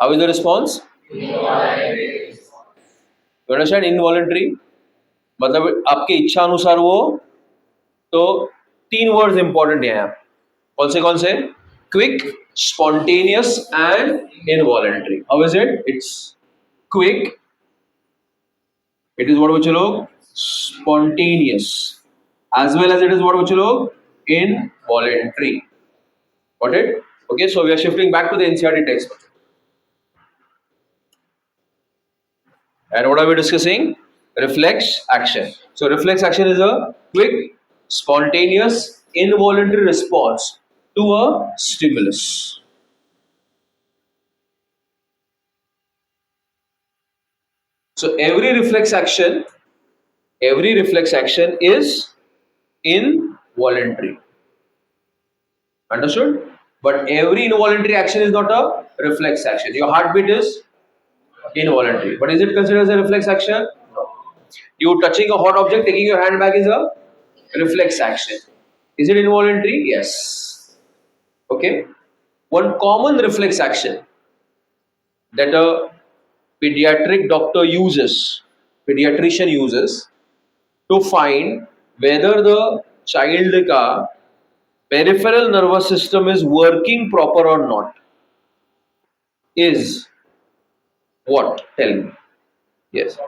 How is the response? Involuntary. You understand involuntary? मतलब आपके इच्छा अनुसार वो, तो तीन वर्ड्स इंपॉर्टेंट है यहाँ। कौन से? Quick, spontaneous and involuntary. How is it? It's quick, it is what बच्चे लोग? Spontaneous, as well as it is what बच्चे लोग? Involuntary. Got it? Okay, so we are shifting back to the NCERT text. And what are we discussing? Reflex action. So reflex action is a quick, spontaneous, involuntary response to a stimulus. So every reflex action is involuntary. Understood? But every involuntary action is not a reflex action. Your heartbeat is involuntary. But is it considered as a reflex action? No. You touching a hot object, taking your hand back is a reflex action. Is it involuntary? Yes. Okay. One common reflex action that a pediatrician uses to find whether the child ka peripheral nervous system is working proper or not is what? Tell me. Yes.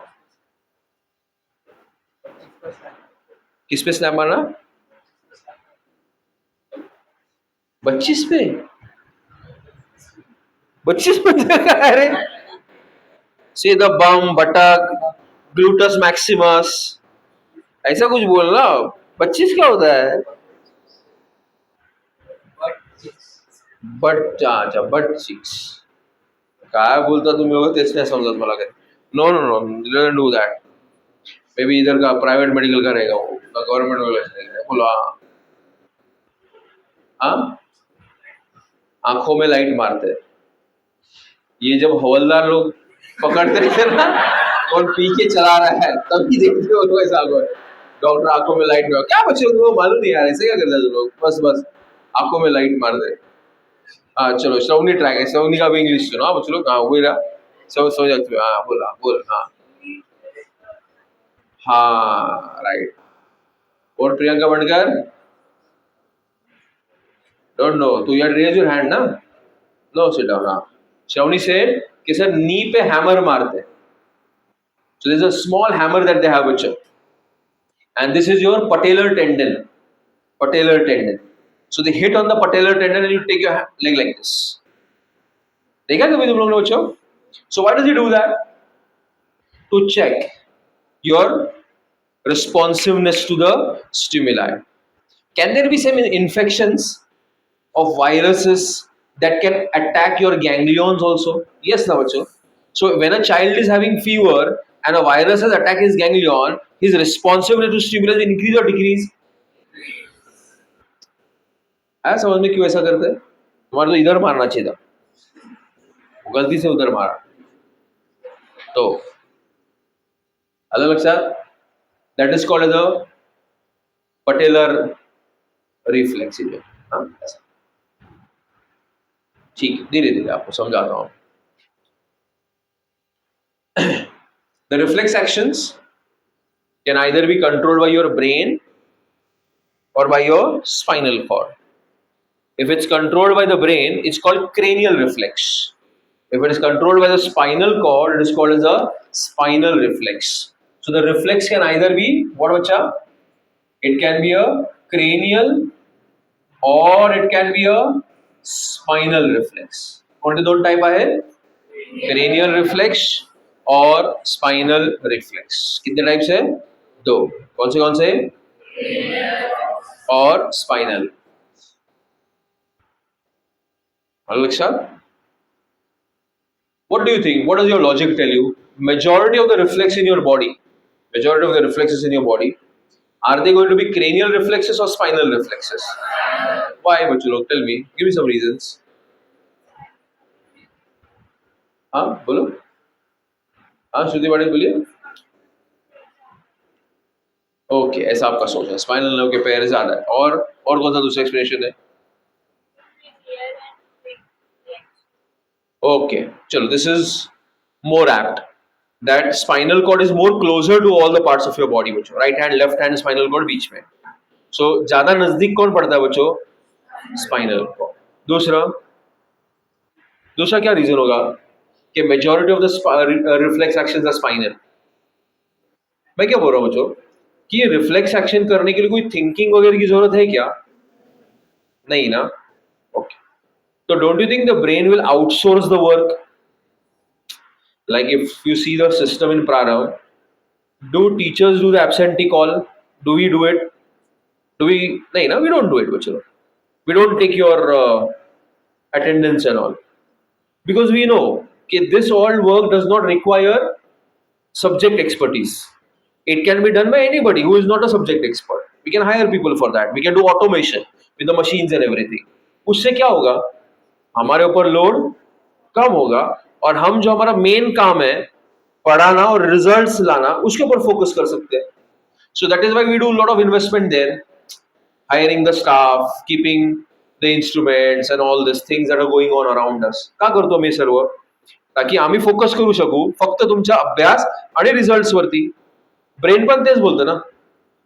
किस पे snap मारना? 25 पे? 25 पे? अरे से the bomb बटक gluteus Maximus ऐसा कुछ बोलना। 25 क्या होता है? बट अच्छा बट 6 काय बोलता तुम्ही लोग? तेच नाही समजत मला काही. No no no, don't do that. Maybe इधर का प्राइवेट मेडिकल का रहेगा वो, गवर्नमेंट मेडिकल बोलो। हाँ, आंखों में लाइट मारते हैं। ये जब हवलदार लोग पकड़ते थे ना और पी के चला रहा है तभी देखते हो लोग ऐसा। डॉक्टर आंखों में लाइट मार, क्या बच्चे लोगों को मालूम नहीं यार, ऐसे क्या करते हैं लोग? बस आंखों में लाइट मार दे। हाँ चलो, श्रवणी ट्राई है, श्रवणी का भी इंग्लिश सुनो। हाँ बच्चे लोग, हाँ वही रहा, सब समझ सकते हो। हाँ बोल हाँ हाँ राइट। और प्रियंका बंडकर? डोंट नो, तो यू रेज योर हैंड ना? No, sit down. हाँ, श्रवणी से कि सर नी पे हैमर मारते। So there's a small hammer that they have, and this is your patellar tendon. Patellar tendon. So they hit on the patellar tendon and you take your leg like this. देखा कभी तुम लोगों ने बच्चों? So why does he do that? To check your responsiveness to the stimuli. Can there be some infections of viruses that can attack your ganglions also? Yes, na bachcho. So when a child is having fever and a virus has attacked his ganglion, his responsiveness to stimulus will increase or decrease? आया समझ में क्यों ऐसा करते हैं? तुम्हारे तो इधर मारना चाहिए था, गलती से उधर मारा। तो अलग लक्षात, that is called as a patellar reflex. ठीक, धीरे धीरे आपको समझाता हूं। The reflex actions can either be controlled by your brain or by your spinal cord. If it's controlled by the brain, it's called cranial reflex. If it is controlled by the spinal cord, it is called as a spinal reflex. So the reflex can either be what, bacha? It can be a cranial or it can be a spinal reflex. कौन से दो type है? Cranial reflex और spinal reflex. कितने types है? दो। कौन से? और spinal. Alexa, what do you think? What does your logic tell you? Majority of the reflexes in your body, are they going to be cranial reflexes or spinal reflexes? Why, bachcho? Tell me. Give me some reasons. हाँ बोलो। हाँ श्रुति madam बोलिए। Okay, ऐसा आपका सोच है, spinal nerve के पैर ज्यादा है। और कौन सा दूसरा एक्सप्लेनेशन है? ओके चलो, this is more apt. that spinal cord is more closer to all the parts of your body बच्चों, right hand left hand spinal cord बीच में. So ज्यादा नजदीक कौन पड़ता है बच्चों? Spinal cord. दूसरा दूसरा क्या रीजन होगा कि majority of the reflex actions are spinal. मैं क्या बोल रहा हूँ बच्चों कि ये रिफ्लेक्स एक्शन करने के लिए कोई थिंकिंग वगैरह की जरूरत है क्या? नहीं ना. ओके. तो don't you think the brain will outsource the work? Like if you see the system in Pranav, do teachers do the absentee call? Do we do it? Do we? No, we don't do it, bachcho. We don't take your attendance and all because we know that this all work does not require subject expertise. It can be done by anybody who is not a subject expert. We can hire people for that. We can do automation with the machines and everything. उससे क्या होगा? हमारे ऊपर load कम होगा और हम जो हमारा मेन काम है पढ़ाना और रिजल्ट्स लाना उसके ऊपर फोकस कर सकते हैं. So that is why we do lot of investment there, hiring the staff, keeping the instruments and all this things that are going on around us. का करतो मी सर्व? ताकि आम्ही फोकस करू शकू फक्त तुमच्या अभ्यास आणि रिझल्ट्स वरती. ब्रेन पण तेच बोलतं ना,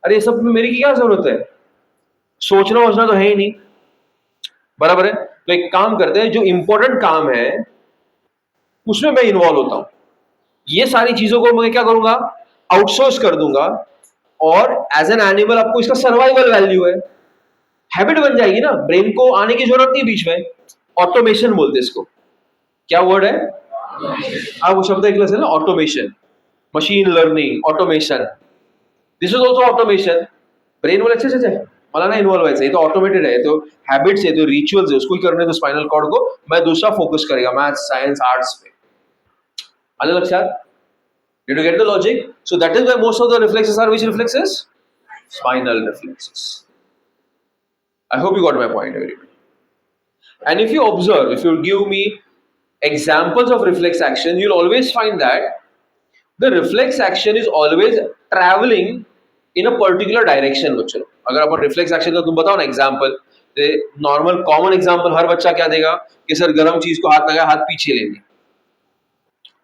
अरे ये सब में मेरी क्या जरूरत है, सोचना वोचना तो है ही नहीं. बराबर है. तो एक काम करते हैं, जो इंपॉर्टेंट काम है उसमें मैं इन्वॉल्व होता हूं. ये सारी चीजों को मैं क्या करूंगा, आउटसोर्स कर दूंगा. और एज एन एनिमल आपको इसका सर्वाइवल वैल्यू है, हैबिट बन जाएगी ना. ब्रेन को आने की जरूरत नहीं बीच में. ऑटोमेशन बोलते इसको. क्या वर्ड है? हाँ वो शब्द एक है ना, automation, machine learning, automation. This is also automation. Brain बोले अच्छे से मला ना इन्वॉल्व व्हायचं, ये तो ऑटोमेटेड है, तो हैबिट्स है, तो रिचुअल्स है, उसको ही करने दो स्पाइनल कॉर्ड को. मैं दूसरा फोकस करेगा मैथ्स साइंस आर्ट्स पे. आलं लक्षात? Did you get the logic? So that is why most of the reflexes are which reflexes? Spinal reflexes. I hope you got my point, everybody. And if you observe, if you give me examples of reflex action, you'll always find that the reflex action is always traveling in a particular direction. बच्चों, अगर अपन reflex action का तुम बताओ ना example, normal common example हर बच्चा क्या देगा कि सर गर्म चीज को हाथ लगा, हाथ पीछे ले लिया.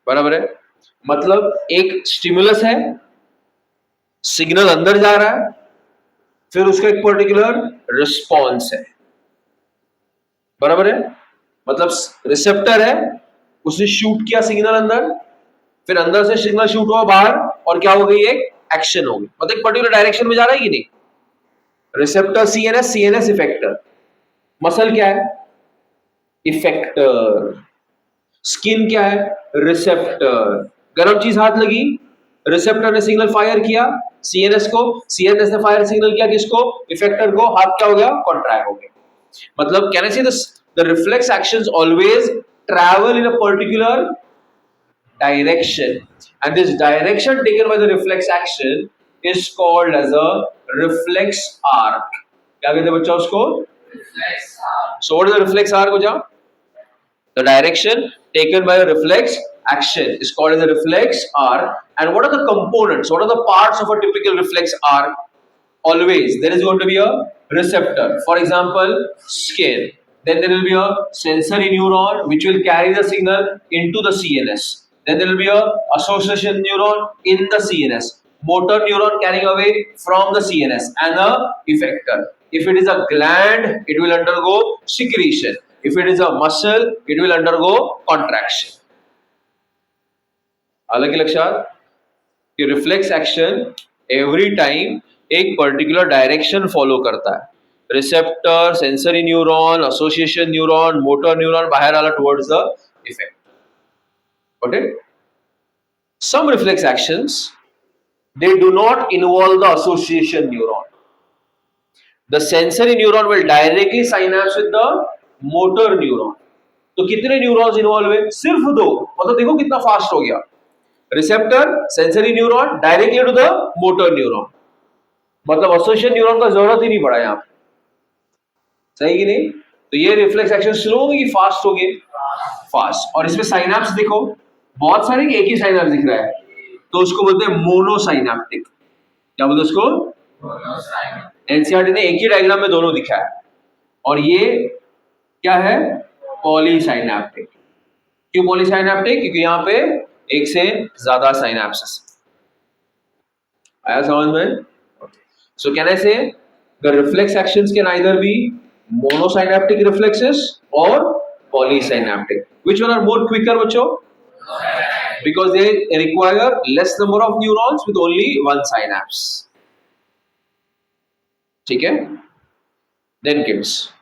बराबर है. मतलब एक स्टिमुलस है, सिग्नल अंदर जा रहा है, फिर उसका एक पर्टिकुलर रिस्पॉन्स है. बराबर है. मतलब रिसेप्टर है, उसने शूट किया सिग्नल अंदर, फिर अंदर से सिग्नल शूट हुआ बाहर और क्या हो गई, एक एक्शन हो गई. मतलब एक पर्टिकुलर डायरेक्शन में जा रहा है कि नहीं. Receptor CNS, CNS effector. Muscle क्या है? इफेक्टर. स्किन क्या है? रिसेप्टर. गर्म चीज हाथ लगी, रिसेप्टर ने सिग्नल फायर किया सीएनएस को, सीएनएस ने फायर सिग्नल किया किसको? इफेक्टर को. हाथ क्या हो गया? कॉन्ट्रैक्ट हो गया. मतलब कैन आई से the reflex actions always travel in a particular direction, and this direction taken by the reflex action is called as a reflex arc. क्या कहते हैं बच्चा उसको? Reflex arc. So what is the reflex arc बच्चा? The direction taken by a reflex action is called as a reflex arc. And what are the components? What are the parts of a typical reflex arc? Always there is going to be a receptor. For example, skin. Then there will be a sensory neuron which will carry the signal into the CNS. Then there will be a association neuron in the CNS, motor neuron carrying away from the CNS, and a effector. If it is a gland, it will undergo secretion. If it is a muscle, it will undergo contraction. अलग लक्षात कि reflex action every time एक particular direction follow करता है. Receptor, sensory neuron, association neuron, motor neuron बाहर आला towards the effect. Okay? Some reflex actions, they do not involve the association neuron. The sensory neuron will directly synapse with the motor neuron. तो कितने neurons involve है? सिर्फ 2. मतलब देखो कितना fast हो गया. Receptor, sensory neuron, directly to the motor neuron. मतलब एसोसिएशन न्यूरॉन का जरूरत ही नहीं पड़ा यहाँ. सही कि नहीं? तो ये रिफ्लेक्स एक्शन स्लो होगी कि फास्ट होगी? फास्ट. और इसमें साइनैप्स देखो बहुत सारे, एक ही साइनैप्स दिख रहा है, तो उसको बोलते हैं मोनोसाइनैप्टिक. क्या बोलते हैं उसको? एनसीईआरटी ने एक ही डायग्राम में दोनों दिखाया है. और ये क्या है? पॉलीसाइनैप्टिक. क्यों पॉलीसाइनैप्टिक? क्योंकि यहाँ पे एक से ज्यादा साइनेप्सेस। आया समझ में? So can I say the reflex actions can either be monosynaptic reflexes or polysynaptic? Which one are more quicker, बच्चों? Because they require less number of neurons with only one synapse. ठीक है? Then kids,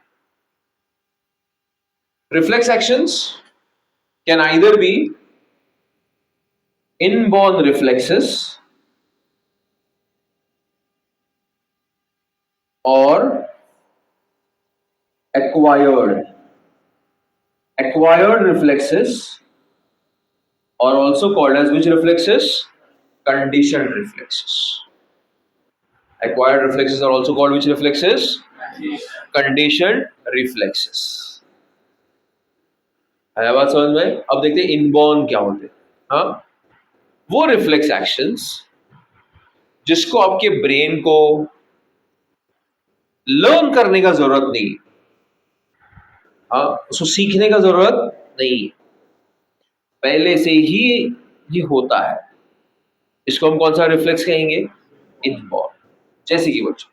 reflex actions can either be inborn reflexes or acquired reflexes, or also called as which reflexes? Conditioned reflexes. Acquired reflexes are also called which reflexes? Conditioned reflexes. है बात समझ में? अब देखते हैं inborn क्या होते हैं। हाँ, वो रिफ्लेक्स एक्शंस जिसको आपके ब्रेन को लर्न करने का जरूरत नहीं है, हाँ, उसको सीखने का जरूरत नहीं है, पहले से ही ये होता है। इसको हम कौन सा रिफ्लेक्स कहेंगे? इनबॉर्न। जैसे कि बच्चों,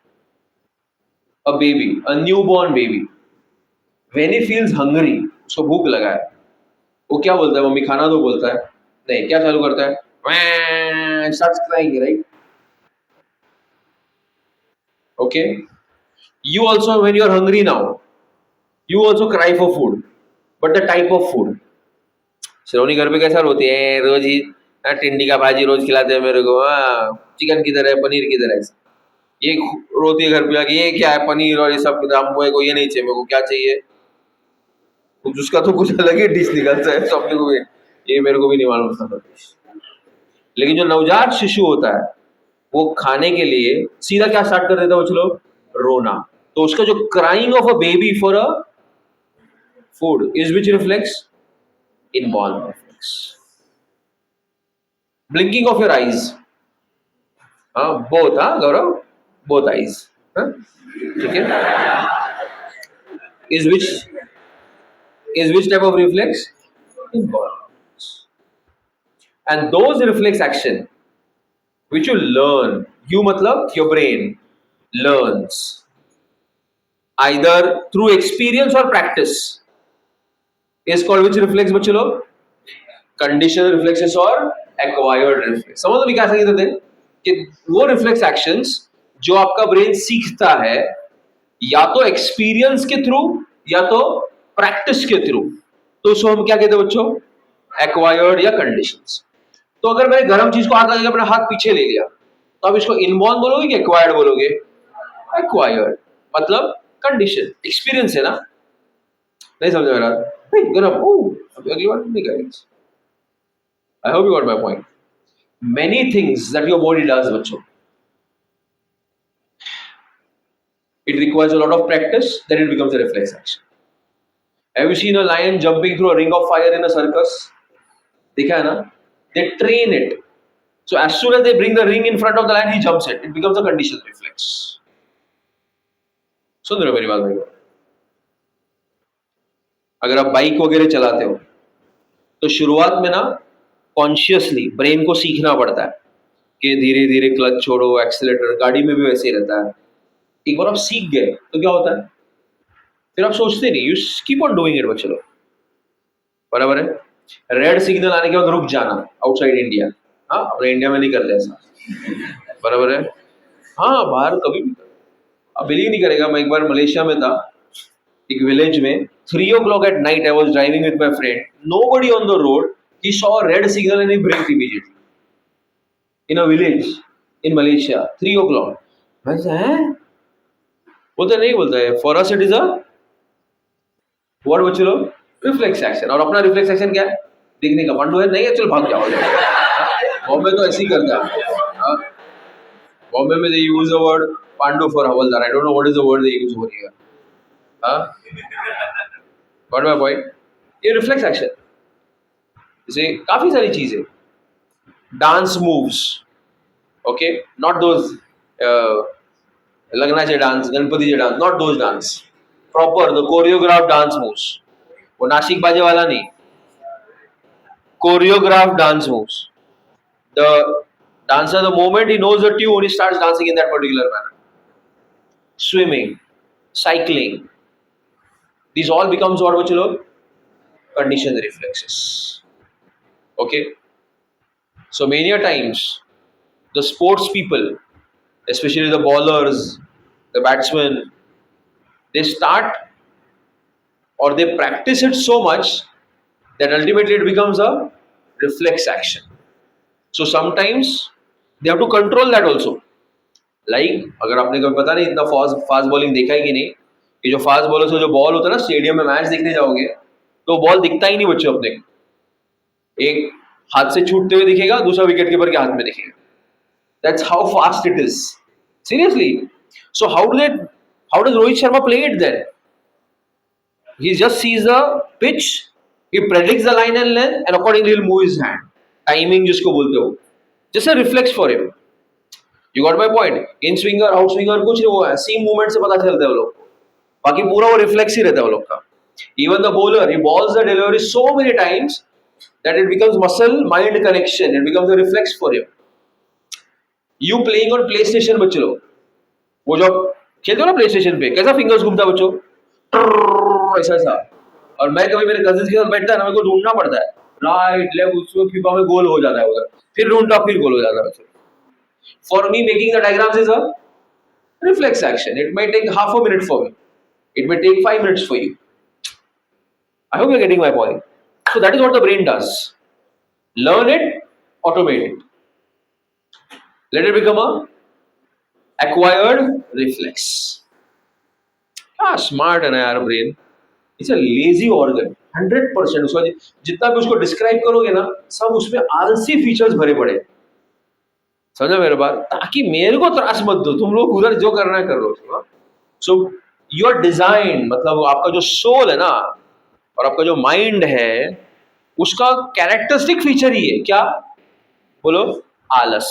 a baby, a newborn baby, when he feels hungry, उसको भूख लगा है, वो क्या बोलता है? मम्मी खाना दो बोलता है? नहीं, क्या चालू करता है? Starts crying, right? Okay, you also, when you are hungry now, you also cry for food, but the type of food, श्रोनी घर पे कैसा रोती है? रोज ही टिंडी का भाजी रोज खिलाते हैं मेरे को, चिकन किधर है, पनीर किधर है? ये रोती है घर पे आके, ये क्या है पनीर और ये सब, हमको को ये नहीं चाहिए, मेरे को क्या चाहिए? उसका तो कुछ अलग ही डिश निकलता है, तो अपने को ये मेरे को भी नहीं मालूम था डिश। लेकिन जो नवजात शिशु होता है वो खाने के लिए सीधा क्या स्टार्ट कर देता है बच्चों लोग? रोना। तो उसका जो crying of a baby for a food is which reflex? Inborn reflex. Blinking of your eyes, हाँ बोथ, हाँ गौरव, बोथ आईज, ठीक है, is which type of reflex? Inborn. And those reflex action which you learn, you matlab your brain learns either through experience or practice, is called which reflex बच्चे लोग? Conditional reflexes or acquired reflex। समझ में क्या संगीत थे कि वो reflex actions जो आपका ब्रेन सीखता है या तो एक्सपीरियंस के थ्रू या तो प्रैक्टिस के थ्रू, तो उसको हम क्या कहते हैं बच्चों? एक्वायर्ड या कंडीशंस। तो अगर मैंने गर्म चीज को हाथ लगा के अपना हाथ पीछे ले लिया, तो आप इसको इनबॉर्न बोलोगे कि एक्वायर्ड बोलोगे? एक्वायर्ड, मतलब कंडीशन, एक्सपीरियंस है ना। नहीं समझ में आ रहा? गर्म, अगली बार नहीं करेंगे। आई hope you got my point. Many things that your body does बच्चों, it requires a lot of practice, then it becomes a reflex action. Have you seen a lion jumping through a ring of fire in a circus? देखा है ना? They train it. So as soon as they bring the ring in front of the lion, he jumps it. It becomes a conditioned reflex. सुन रहे हो मेरी बात भाई? अगर आप बाइक वगैरह चलाते हो तो शुरुआत में ना कॉन्शियसली ब्रेन को सीखना पड़ता है कि धीरे धीरे क्लच छोड़ो, एक्सीलरेटर, गाड़ी में भी वैसे ही रहता है। एक बार आप सीख गए तो क्या होता है, फिर आप सोचते नहीं, you keep on doing it बच्चे लोग, बराबर है? रेड सिग्नल आने के बाद रुक जाना आउटसाइड इंडिया, हाँ अपने इंडिया में नहीं करते ऐसा, बराबर है? हाँ बाहर कभी भी, अब बिलीव नहीं करेगा, मैं एक बार मलेशिया में था, एक विलेज में, 3 o'clock at night I was driving with my friend, nobody on the road, he saw a red signal and he braked immediately in a village in Malaysia, 3 o'clock। मैं हैं, वो तो नहीं बोलता है, for us it is a what बच्चे लोग? Reflex action. और अपना रिफ्लेक्स एक्शन क्या है? देखने का, पांडु है नहीं है, चल भाग जाओ। बॉम्बे तो ऐसे ही करता है, बॉम्बे में they use the word Pandu for havildar, I don't know what is the word they use over here, Got my point? ये रिफ्लेक्स एक्शन, जैसे काफी सारी चीजें, dance moves, okay, not those लग्नाचे डांस, गणपतीचे dance, not those dance, proper the choreograph dance moves, वो नासिक बाजे वाला नहीं, choreographed dance moves. The dancer, the moment he knows the tune, he starts dancing in that particular manner. Swimming, cycling, these all becomes what bachalo? Conditioned reflexes. Okay. So many a times the sports people, especially the bowlers, the batsmen, they start or they practice it so much that ultimately it becomes a reflex action. So sometimes they have to control that also. Like अगर आपने कभी पता नहीं इतना fast fast bowling देखा है कि नहीं, ये जो फास्ट बॉलर से जो बॉल होता है ना, स्टेडियम में मैच देखने जाओगे तो बॉल दिखता ही नहीं बच्चों अपने, एक हाथ से छूटते हुए दिखेगा, दूसरा विकेट कीपर के हाथ में दिखेगा. That's how fast it is. Seriously. So how does Rohit Sharma play it then? He just sees the pitch, he predicts the line and length, and accordingly he'll move his hand. Timing जिसको बोलते हो. Just a reflex for him. You got my point. In swinger, out swinger कुछ नहीं, वो है seam movement से पता चलता है वो लोग को. बाकी पूरा वो reflex ही रहता है वो लोग का. Even the bowler, he balls the delivery so many times that it becomes muscle mind connection. It becomes a reflex for him. You playing on PlayStation बच्चे लोग, वो जो खेलते हो ना PlayStation पे, कैसा फिंगर्स घूमता है बच्चों, ऐसा ऐसा. और मैं कभी मेरे कजिन्स के साथ बैठता है ना, मेरे को ढूंढना पड़ता है राइट लेफ्ट, उसमें फीफा में गोल हो जाता है उधर, फिर ढूंढता फिर गोल हो जाता है. For me making the diagrams is a reflex action. It may take half a minute for me. It may take 5 minutes for you. I hope you're getting my point. So that is what the brain does. Learn it, automate it. Let it become a acquired reflex. हाँ smart है ना यार brain. It's a lazy organ 100%. उसका जितना भी उसको describe करोगे ना, सब उसमें आलसी फीचर्स भरे पड़े. समझा मेरे बात, ताकि मेरे को त्रास मत दो, तुम लोग उधर जो करना है कर लो. सो योर डिजाइन, मतलब आपका जो सोल है ना और आपका जो माइंड है, उसका कैरेक्टरिस्टिक फीचर ही है क्या, बोलो, आलस.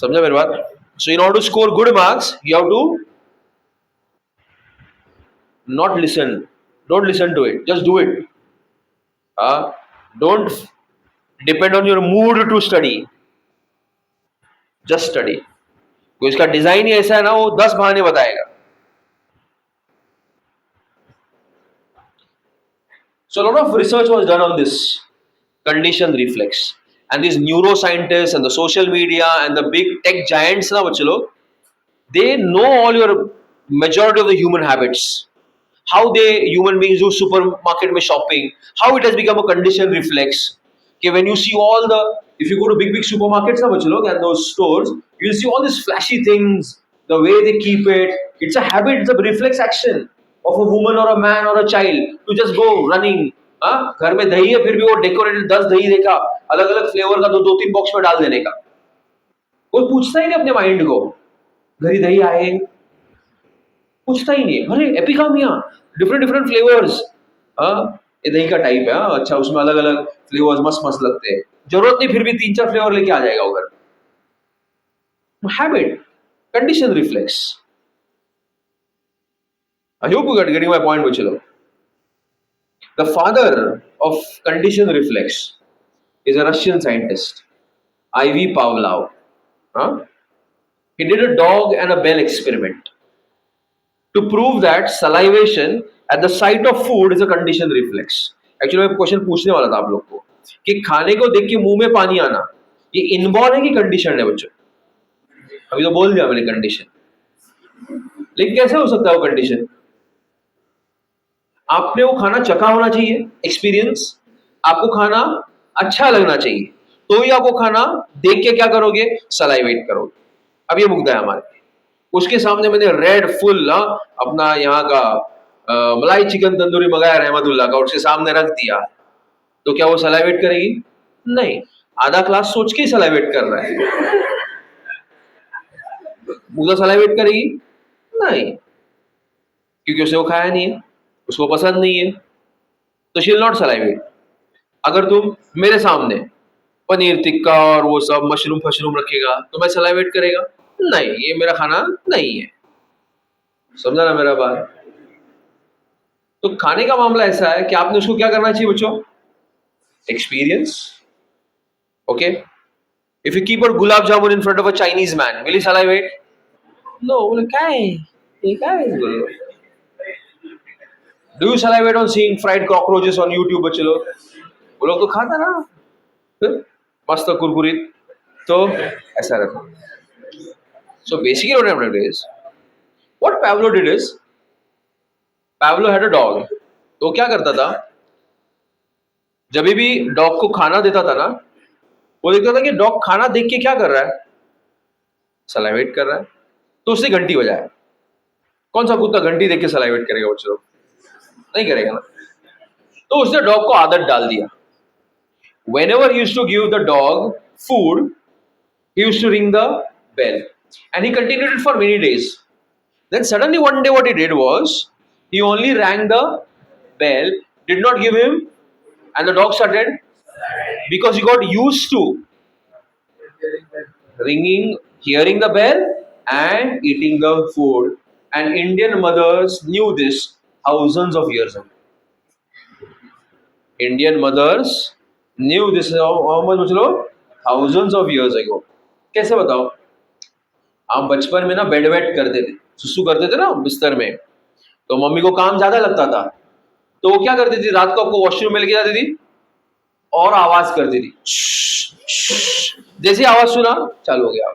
समझा मेरी बात. So in order to score good marks you have to not listen, don't listen to it, just do it. Don't depend on your mood to study, just study. तो इसका डिजाइन ही ऐसा है ना, वो 10 बहाने बताएगा. So a lot of research was done on this conditioned reflex, and these neuroscientists and the social media and the big tech giants ना बच्चे लोग, they know all your majority of the human habits, how they human beings do supermarket में shopping, how it has become a conditioned reflex. Okay, when you see all the, if you go to big supermarkets ना बच्चे लोग and those stores, you'll see all these flashy things, the way they keep it. It's a habit, it's a reflex action of a woman or a man or a child to just go running. हाँ, घर में दही है फिर भी वो decorated 10 दही देखा अलग अलग फ्लेवर का, तो 2-3 बॉक्स में डाल देने का. कोई पूछता ही नहीं अपने माइंड को, घरी दही आए, पूछता ही नहीं. अरे एपिकामिया, डिफरेंट डिफरेंट फ्लेवर्स, ये दही का टाइप है, अच्छा उसमें अलग अलग फ्लेवर्स मस्त मस्त लगते हैं, जरूरत नहीं फिर भी 3-4 फ्लेवर लेके आ जाएगा उधर. Habit, condition, reflex. I hope you are getting my point बच्चों. The father of condition reflex is a Russian scientist, IV Pavlov. He did a dog and a bell experiment to prove that salivation at the sight of food is a conditioned reflex. Actually मैं question पूछने वाला था आप लोग को कि खाने को देख के मुंह में पानी आना ये इनबॉर्न है कि कंडीशन है बच्चों. अभी तो बोल दिया मैंने कंडीशन, लेकिन कैसे हो सकता है वो कंडीशन. आपने वो खाना चखा होना चाहिए, एक्सपीरियंस, आपको खाना अच्छा लगना चाहिए, तो ही आपको खाना देख के क्या करोगे, सलाइवेट करोगे. अब ये मुद्दा है हमारे. उसके सामने मैंने रेड फुल अपना यहाँ का मलाई चिकन तंदूरी मंगाया रहमतुल्लाह का, उसके सामने रख दिया, तो क्या वो सलाइवेट करेगी? नहीं. आधा क्लास सोच के ही सलाइवेट कर रहा है, मुझे सलाइवेट करेगी? नहीं, क्योंकि उसे वो खाया नहीं है, उसको पसंद नहीं है, तो शी विल नॉट सलाइवेट. अगर तुम मेरे सामने पनीर टिक्का और वो सब मशरूम फशरूम रखेगा तो मैं सलाइवेट करेगा? नहीं, ये मेरा खाना नहीं है. समझा ना मेरा बात. तो खाने का मामला ऐसा है कि आपने उसको क्या करना चाहिए बच्चों, Experience. Okay. If you keep a gulab jamun in front of a Chinese man, will he salivate? No. बोले क्या है? ये क्या है इसको? Do you salivate on seeing fried cockroaches on YouTube, बच्चे लोग? वो लोग तो खाता ना, फिर मस्त कुरकुरीत, तो ऐसा रहता. So basically what happened is, what Pavlo did is, Pavlo had a dog. तो वो क्या करता था? जब भी डॉग को खाना देता था ना, वो देखता था कि डॉग खाना देख के क्या कर रहा है, सलाइवेट कर रहा है, तो उसने घंटी बजाया. कौन सा कुत्ता घंटी देख के सलाइवेट करेगा बच्चों? नहीं करेगा ना. तो उसने डॉग को आदत डाल दिया. Whenever he used to give the dog food, he used to ring the bell, and he continued it for many days. Then suddenly one day what he did was, he only rang the bell, did not give him, and the dog started, because he got used to ringing, hearing the bell and eating the food. And Indian mothers knew this thousands of years ago. Indian mothers knew this how much बच्चों? Thousands of years ago. कैसे बताओ? हम बचपन में ना bed wait करते थे, सुसु करते थे ना बिस्तर में, तो मम्मी को काम ज्यादा लगता था, तो वो क्या करती थी, रात को आपको वॉशरूम में लेके जाती थी और आवाज करती थी. जैसे आवाज सुना, चालू हो गया.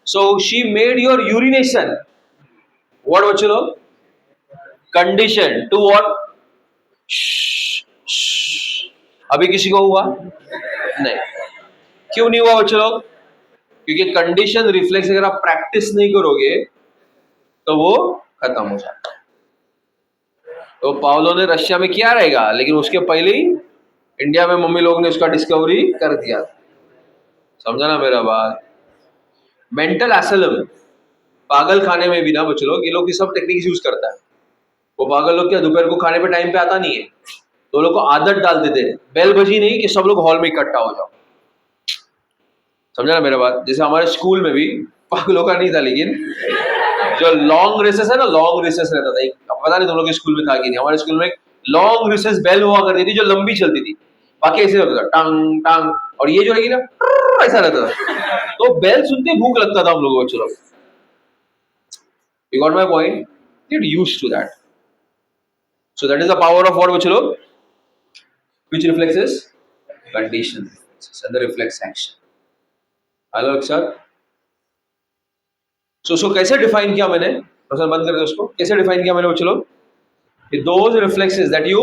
So she made your urination, what बच्चों लोग? Condition to what? अभी किसी को हुआ? नहीं. क्यों नहीं हुआ बच्चों लोग? क्योंकि कंडीशन रिफ्लेक्स अगर आप प्रैक्टिस नहीं करोगे तो वो खत्म हो जाता है. तो पावलो ने रशिया में किया रहेगा, लेकिन उसके पहले ही इंडिया में मम्मी लोग ने उसका डिस्कवरी कर दिया. समझा ना मेरा बात? मेंटल एसलम, पागल खाने में भी ना बच्चों लोग, ये लोग सब टेक्निक्स यूज करता है. वो पागल लोग क्या दोपहर को खाने पे टाइम पे आता नहीं है, तो लोग को आदत डाल देते हैं, बेल बजी नहीं कि सब लोग हॉल में इकट्ठा हो जाओ. समझा ना मेरा बात? जैसे हमारे स्कूल में भी पागलों का नहीं था, लेकिन जो लॉन्ग रेसेस है ना, लॉन्ग रेसेस रहता था. एक पता नहीं तुम लोग के स्कूल में था कि नहीं, हमारे स्कूल में लॉन्ग रेसेस बेल हुआ करती थी जो लंबी चलती थी. बाकी ऐसे होता था टांग टांग, और ये जो रहेगी ना ऐसा रहता था. तो बेल सुनते ही भूख लगता था हम लोगों को. चलो, you got my point? Get used to that. So that is the power of what बच्चों लोग? Which reflexes? Conditional reflexes and the reflex action. Hello अक्षर. सो कैसे डिफाइन किया मैंने? बंद कर दो उसको. कैसे डिफाइन किया मैंने बच्चों लोग? Those reflexes that you